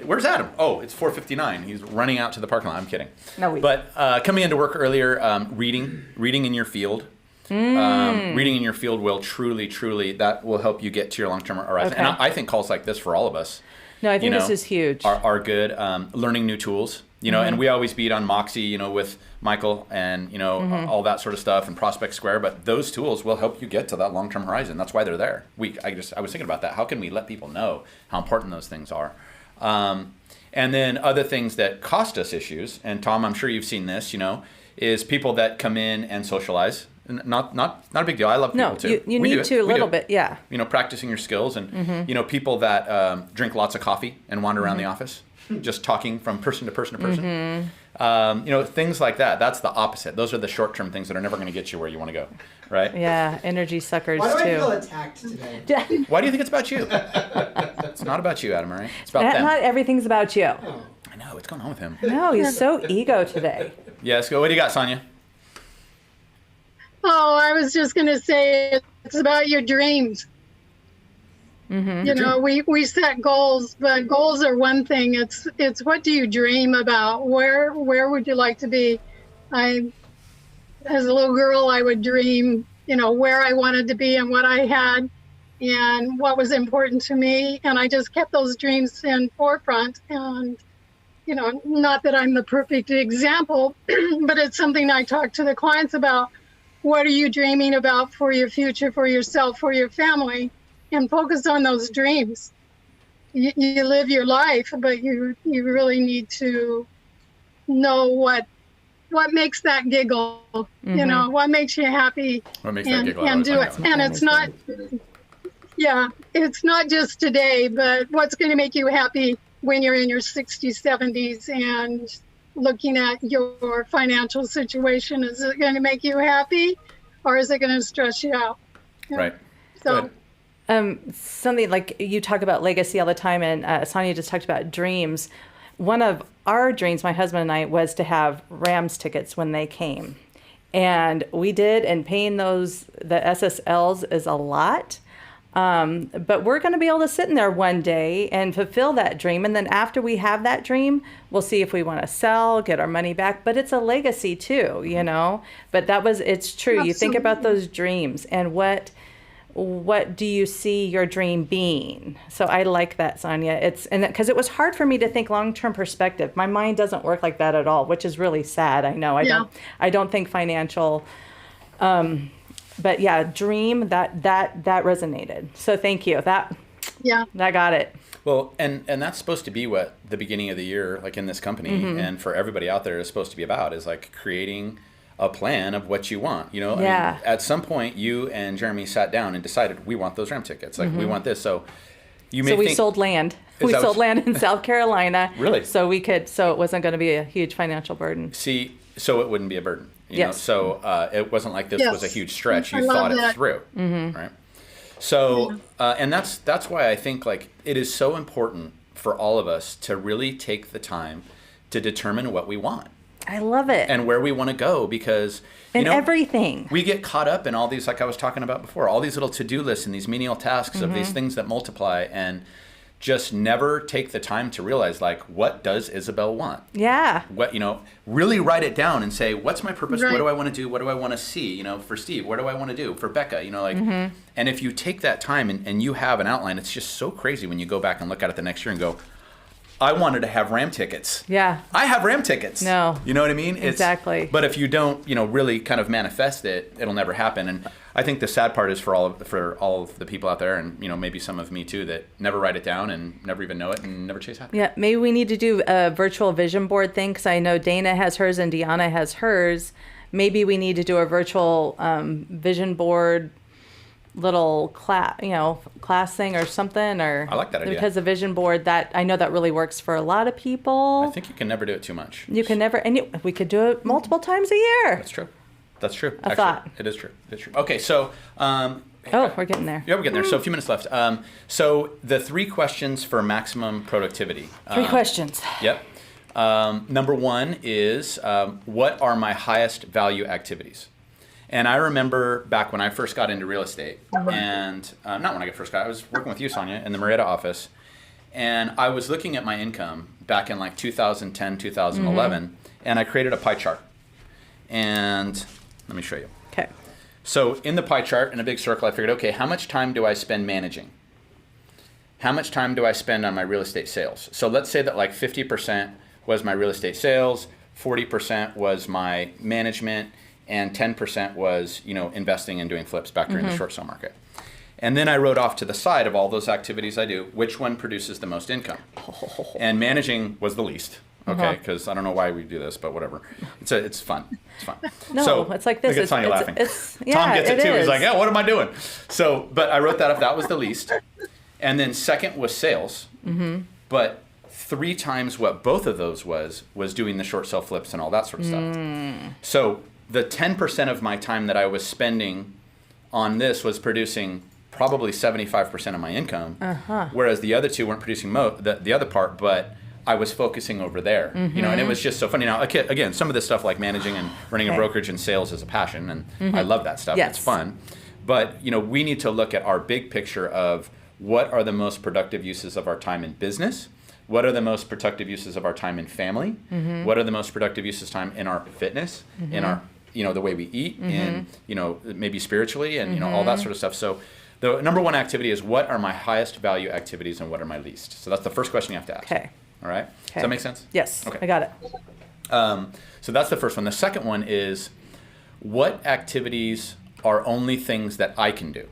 Where's Adam? Oh, it's 4:59. He's running out to the parking lot. I'm kidding. No, But coming into work earlier, reading in your field. Reading in your field will truly, that will help you get to your long-term horizon. Okay. And I think calls like this for all of us. No, I think this is huge. Are good. Learning new tools, you know, and we always beat on Moxie, you know, with Michael and, you know, all that sort of stuff and Prospect Square. But those tools will help you get to that long-term horizon. That's why they're there. I was thinking about that. How can we let people know how important those things are? And then other things that cost us issues, and Tom, I'm sure you've seen this, you know, is people that come in and socialize. Not a big deal. I love people too. You need to a little bit, yeah. You know, practicing your skills and, you know, people that drink lots of coffee and wander around the office, just talking from person to person to person. You know, things like that. That's the opposite. Those are the short-term things that are never going to get you where you want to go, right? Yeah, energy suckers Why do too. I feel attacked today? Why do you think it's about you? It's not about you, Adam, all right? It's about them. Not everything's about you. Oh. I know. What's going on with him? No, he's so ego today. Yes, go. What do you got, Sonia? Oh, I was just going to say it's about your dreams. You know, we set goals, but goals are one thing. It's what do you dream about? Where would you like to be? As a little girl, I would dream, you know, where I wanted to be and what I had and what was important to me. And I just kept those dreams in forefront. And, you know, not that I'm the perfect example, but it's something I talk to the clients about. What are you dreaming about for your future, for yourself, for your family? And focus on those dreams. You live your life, but you really need to know what makes that giggle. You know, what makes you happy. What makes that giggle? And do it. And it's not, it's not just today, but what's going to make you happy when you're in your 60s, 70s, and looking at your financial situation. Is it going to make you happy, or is it going to stress you out? Right. So. Something like you talk about legacy all the time, and Sonia just talked about dreams. One of our dreams, my husband and I, was to have Rams tickets when they came. And we did, and paying the SSLs is a lot. But we're going to be able to sit in there one day and fulfill that dream. And then after we have that dream, we'll see if we want to sell, get our money back. But it's a legacy too, you know. But it's true. Absolutely. You think about those dreams and what do you see your dream being? So I like that, Sonia. Because it was hard for me to think long-term perspective. My mind doesn't work like that at all, which is really sad. I know. I don't think financial. But yeah, dream, that resonated. So thank you. That got it. Well, and that's supposed to be what the beginning of the year, like in this company, and for everybody out there, is supposed to be about, is like creating a plan of what you want. You know, I mean, at some point, you and Jeremy sat down and decided we want those Ram tickets. Like we want this. So we sold land. We sold land in South Carolina. Really? So it wasn't going to be a huge financial burden. See, so it wouldn't be a burden. You know? So it wasn't like this was a huge stretch. You thought it through, right? So, and that's why I think like it is so important for all of us to really take the time to determine what we want. I love it. And where we want to go, because everything. We get caught up in all these, like I was talking about before, all these little to-do lists and these menial tasks of these things that multiply, and just never take the time to realize, like, what does Isabel want? Yeah. What, really write it down and say, what's my purpose? Right. What do I want to do? What do I want to see? For Steve, what do I want to do? For Becca, and if you take that time and you have an outline, it's just so crazy when you go back and look at it the next year and go, I wanted to have RAM tickets. Yeah. I have RAM tickets. No. You know what I mean? Exactly. But if you don't, really kind of manifest it, it'll never happen. And I think the sad part is for all of the people out there, and maybe some of me too, that never write it down and never even know it and never chase happiness. Yeah, maybe we need to do a virtual vision board thing, because I know Dana has hers and Deanna has hers. Maybe we need to do a virtual vision board little class thing or something, or I like that idea. Because the vision board, that I know that really works for a lot of people. I think you can never do it too much. You can never, and we could do it multiple times a year. That's true. That's true. A thought. It is true. It's true. Okay, so we're getting there. Yeah, we're getting there. So a few minutes left. So the 3 questions for maximum productivity. 3 questions. Yep. Number 1 is, what are my highest value activities? And I remember back when I first got into real estate, and not when I first got, I was working with you, Sonia, in the Marietta office, and I was looking at my income back in like 2010, 2011, and I created a pie chart. And let me show you. Okay. So in the pie chart, in a big circle, I figured, okay, how much time do I spend managing? How much time do I spend on my real estate sales? So let's say that like 50% was my real estate sales, 40% was my management, and 10% was, investing and doing flips back during the short sale market. And then I wrote off to the side of all those activities I do, which one produces the most income. And managing was the least, okay? Because I don't know why we do this, but whatever. It's fun. It's fun. No, so, it's like this. Look at Sonia laughing. Yeah, Tom gets it too. is. He's like, yeah, what am I doing? So, but I wrote that up. That was the least. And then second was sales. But 3 times what both of those was doing the short sale flips and all that sort of stuff. So the 10% of my time that I was spending on this was producing probably 75% of my income, whereas the other 2 weren't producing the other part, but I was focusing over there. And it was just so funny. Now, again, some of this stuff like managing and running a brokerage and sales is a passion, and I love that stuff. Yes. It's fun. But, we need to look at our big picture of what are the most productive uses of our time in business. What are the most productive uses of our time in family? What are the most productive uses of time in our fitness, in our, the way we eat, and, maybe spiritually, and, all that sort of stuff. So the number 1 activity is, what are my highest value activities and what are my least? So that's the first question you have to ask. Okay. All right? Okay. Does that make sense? Yes. Okay. I got it. So that's the first one. The second one is, what activities are only things that I can do?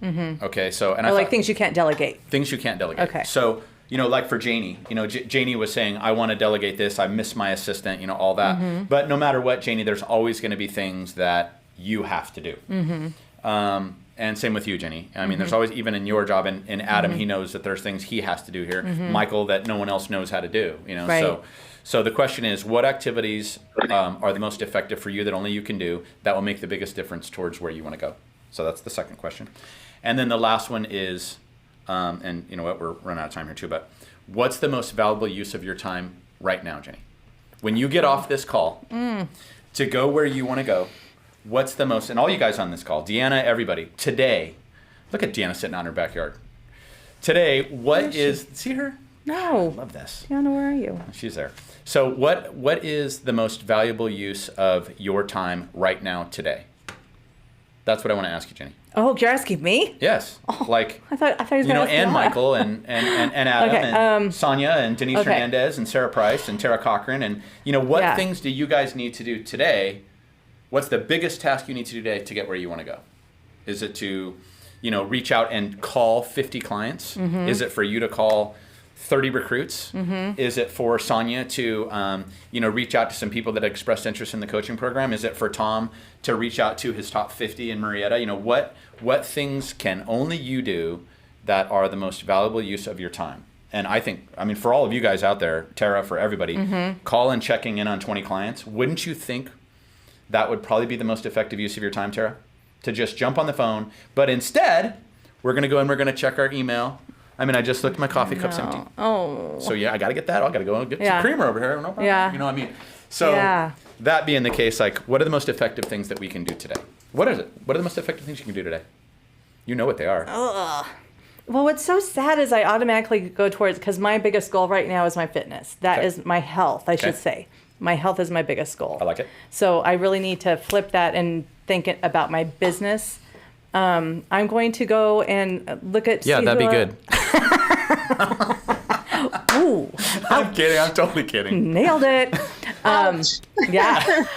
Okay. So, and Or like things you can't delegate. Things you can't delegate. Okay. So, like for Janie, Janie was saying, I want to delegate this. I miss my assistant, all that. But no matter what, Janie, there's always going to be things that you have to do. And same with you, Jenny. I mean, there's always, even in your job, and Adam, he knows that there's things he has to do here. Michael, that no one else knows how to do, Right. So the question is, what activities are the most effective for you that only you can do that will make the biggest difference towards where you want to go? So that's the second question. And then the last one is, and you know what, we're running out of time here too, but what's the most valuable use of your time right now, Jenny? When you get off this call to go where you want to go, what's the most, and all you guys on this call, Deanna, everybody, today, look at Deanna sitting out in her backyard. Today, what is, see her? No. I love this. Deanna, where are you? She's there. So what is the most valuable use of your time right now today? That's what I want to ask you, Jenny. Oh, you're asking me? Yes. Like, I thought he was going to ask and Deanna. Michael and Adam Okay, and Sonia and Denise okay. Hernandez and Sarah Price and Tara Cochran. And, what things do you guys need to do today? What's the biggest task you need to do today to get where you want to go? Is it to, reach out and call 50 clients? Is it for you to call 30 recruits? Is it for Sonia to, reach out to some people that expressed interest in the coaching program? Is it for Tom to reach out to his top 50 in Marietta? What things can only you do that are the most valuable use of your time? And I think, for all of you guys out there, Tara, for everybody, call and checking in on 20 clients. Wouldn't you think that would probably be the most effective use of your time, Tara? To just jump on the phone. But instead, We're going to go and we're going to check our email. I mean, I just looked, my coffee cup's empty. Oh. So yeah, I got to get that. I got to go and get some creamer over here. No problem. Yeah. You know what I mean? So that being the case, like, what are the most effective things that we can do today? What is it? What are the most effective things you can do today? You know what they are. Ugh. Well, what's so sad is I automatically go towards, because my biggest goal right now is my fitness. That is my health, I should say. My health is my biggest goal. I like it. So I really need to flip that and think about my business. I'm going to go and look at. Yeah, that'd be good. Ooh. I'm kidding. I'm totally kidding. Nailed it. Yeah.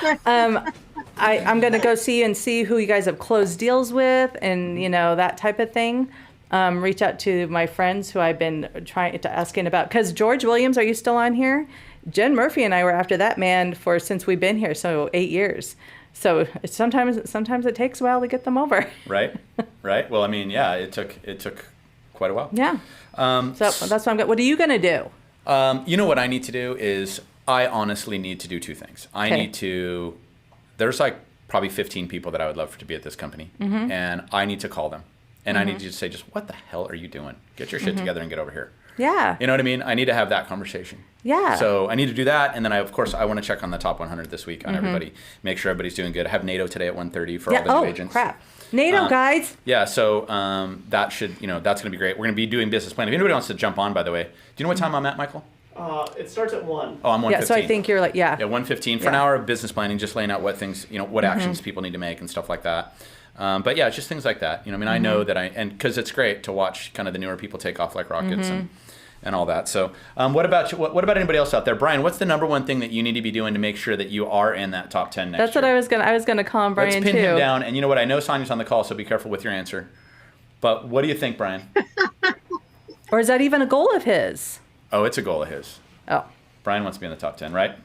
I'm going to go see who you guys have closed deals with and, that type of thing. Reach out to my friends who I've been asking about. Because George Williams, are you still on here? Jen Murphy and I were after that man since we've been here, so 8 years. So sometimes it takes a while to get them over. Right. Well, I mean, yeah, it took quite a while. Yeah. So that's what I'm going. What are you going to do? You know what I need to do is I honestly need to do two things. I need to. There's like probably 15 people that I would love to be at this company, and I need to call them, and I need you to say, just what the hell are you doing? Get your shit together and get over here. Yeah. You know what I mean? I need to have that conversation. Yeah. So I need to do that, and then I want to check on the top 100 this week on everybody. Make sure everybody's doing good. I have NATO today at 1:30 for all the new agents. Oh, crap. NATO, guys. Yeah, so that should, that's going to be great. We're going to be doing business plan. If anybody wants to jump on, by the way, do you know what time I'm at, Michael? It starts at 1. Oh, I'm 1:15. Yeah, so I think you're like, Yeah, 1:15 for an hour of business planning, just laying out what things, what actions people need to make and stuff like that. But yeah, it's just things like that. I mean, I know that and because it's great to watch kind of the newer people take off like rockets and all that. So what about you? What about anybody else out there? Brian, what's the number one thing that you need to be doing to make sure that you are in that top 10 next year? That's what I was gonna call him, Brian, Let's pin him down. And you know what? I know Sonia's on the call, so be careful with your answer. But what do you think, Brian? Or is that even a goal of his? Oh, it's a goal of his. Oh. Brian wants to be in the top 10, right?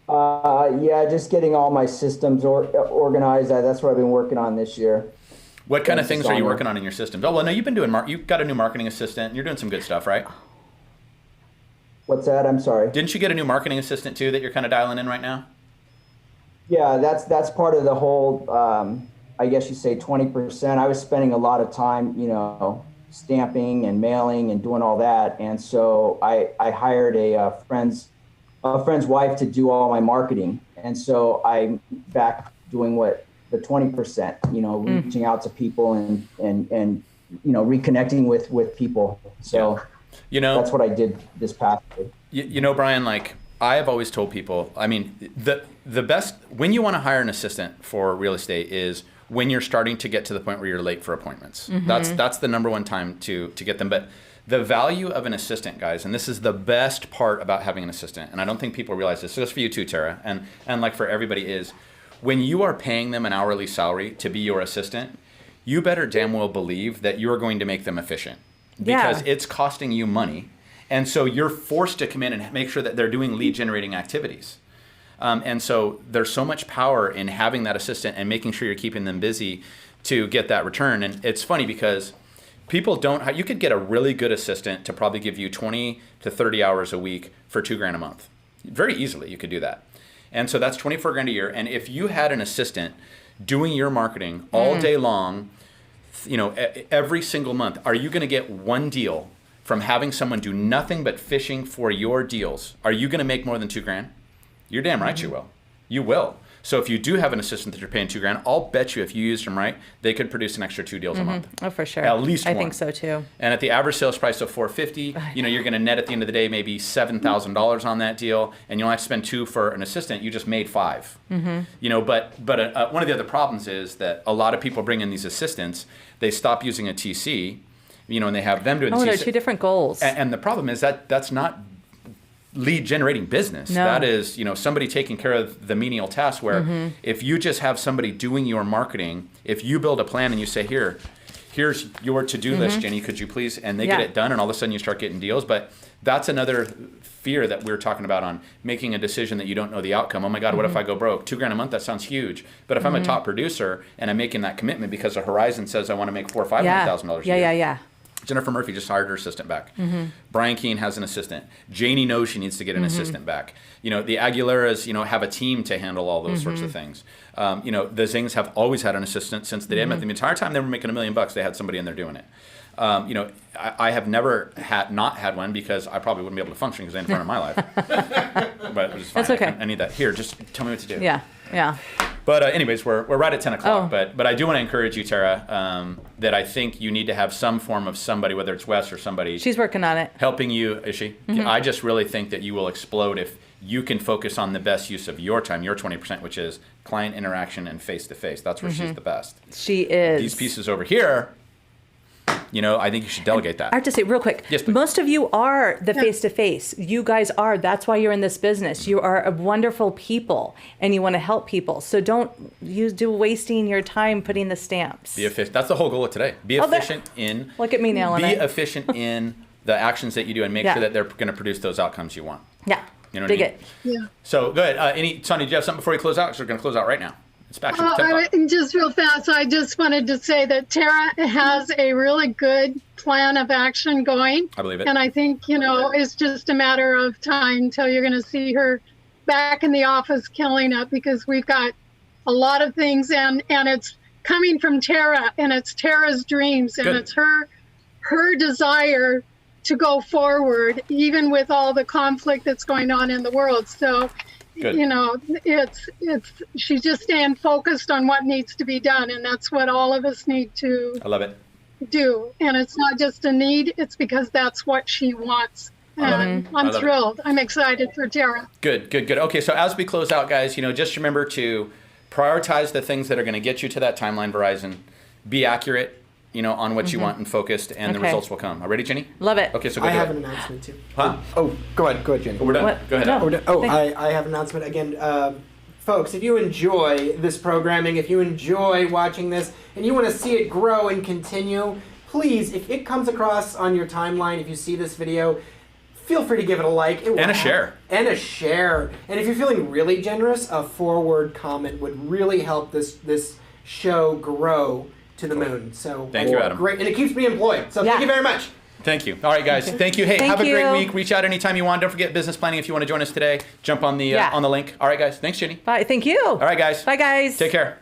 Yeah, just getting all my systems organized. That's what I've been working on this year. What kind of things are you working on in your systems? Oh, well, no, you've been doing, you've got a new marketing assistant. And you're doing some good stuff, right? What's that? I'm sorry. Didn't you get a new marketing assistant, too, that you're kind of dialing in right now? Yeah, that's part of the whole, I guess you say 20%. I was spending a lot of time, stamping and mailing and doing all that. And so I hired a friend's wife to do all my marketing. And so I'm back doing the 20%, reaching out to people and reconnecting with people. So that's what I did this past year. Brian, like I have always told people, I mean, the best when you want to hire an assistant for real estate is when you're starting to get to the point where you're late for appointments. That's the number one time to get them. But the value of an assistant, guys, and this is the best part about having an assistant, and I don't think people realize this, so it's for you too, Tara, and like for everybody is, when you are paying them an hourly salary to be your assistant, you better damn well believe that you're going to make them efficient because it's costing you money. And so you're forced to come in and make sure that they're doing lead generating activities. And so there's so much power in having that assistant and making sure you're keeping them busy to get that return. And it's funny because people you could get a really good assistant to probably give you 20 to 30 hours a week for $2,000 a month. Very easily you could do that. And so that's $24,000 a year. And if you had an assistant doing your marketing all day long, every single month, are you going to get one deal from having someone do nothing but fishing for your deals? Are you going to make more than $2,000? You're damn right you will. You will. So if you do have an assistant that you're paying $2,000, I'll bet you if you used them right, they could produce an extra 2 deals a month. Oh, for sure. At least one. I think so too. And at the average sales price of $450, you're going to net at the end of the day maybe $7,000 on that deal, and you'll have to spend $2,000 for an assistant. You just made $5,000. But one of the other problems is that a lot of people bring in these assistants, they stop using a TC, and they have them doing the TC. Oh, they're two different goals. And the problem is that's not lead generating business. No. That is, somebody taking care of the menial tasks where if you just have somebody doing your marketing, if you build a plan and you say, here's your to-do list, Jenni, could you please, and they get it done, and all of a sudden you start getting deals. But that's another fear that we're talking about on making a decision that you don't know the outcome. Oh my God, what if I go broke? $2,000 a month, that sounds huge. But if I'm a top producer and I'm making that commitment because the horizon says I want to make $400,000 or $500,000 a year. Yeah. Jennifer Murphy just hired her assistant back. Brian Keene has an assistant. Janie knows she needs to get an assistant back. You know, the Aguileras, you know, have a team to handle all those sorts of things. You know, the Zings have always had an assistant since the day I met them. The entire time they were making $1 million, they had somebody in there doing it. You know, I have never not had one because I probably wouldn't be able to function because I didn't run in my life. But it was fine. That's okay. I need that. Here, just tell me what to do. Yeah. But anyways, we're right at 10 o'clock. But I do want to encourage you, Tara, that I think you need to have some form of somebody, whether it's Wes or somebody. She's working on it. Helping you, is she? I just really think that you will explode if you can focus on the best use of your time, your 20%, which is client interaction and face-to-face. That's where she's the best. She is. These pieces over here, you know, I think you should delegate that. I have to say real quick, Yes, please. most of you are the face-to-face. You guys are. That's why you're in this business. You are wonderful people, and you want to help people. So don't wasting your time putting the stamps. Be efficient. That's the whole goal of today. Be efficient in. Look at me nailing Be it. efficient in the actions that you do and make sure that they're going to produce those outcomes you want. Yeah. You know what Dig I mean? it. Yeah. So good. Sonia, do you have something before we close out? Because we're going to close out right now. It's back to 10 o'clock. Just real fast, I just wanted to say that Tara has a really good plan of action going. I believe it. And I think, you know, it's just a matter of time until you're going to see her back in the office killing it, because we've got a lot of things, and it's coming from Tara, and it's Tara's dreams, and Good. it's her desire to go forward, even with all the conflict that's going on in the world. So, Good. you know, she's just staying focused on what needs to be done, and that's what all of us need to I love it. do. And it's not just a need, it's because that's what she wants. And I'm love it. thrilled. I'm excited for Tara. Good. Okay, so as we close out, guys, you know, just remember to prioritize the things that are going to get you to that timeline horizon. Be accurate, you know, on what you want and focused, and the Okay. results will come. Ready, Jenny? Love it. Okay, so go I do have it. an announcement too. Huh? Oh, go ahead, Jenny. We're done. What? Go ahead. No. We're done. Oh, Thank- I have an announcement again. Folks, if you enjoy this programming, if you enjoy watching this, and you want to see it grow and continue, please, if it comes across on your timeline, if you see this video, feel free to give it a like. It will And a help- share. And a share. And if you're feeling really generous, a forward comment would really help this show grow to the moon. So Thank you, Adam. Great, and it keeps me employed. So Yeah. thank you very much. Thank you. All right, guys. Thank you. Hey, Thank have a great you. week. Reach out anytime you want. Don't forget business planning if you want to join us today. Jump on the Yeah. on the link. All right, guys. Thanks, Jenny. Bye. Thank you. All right, guys. Bye, guys. Take care.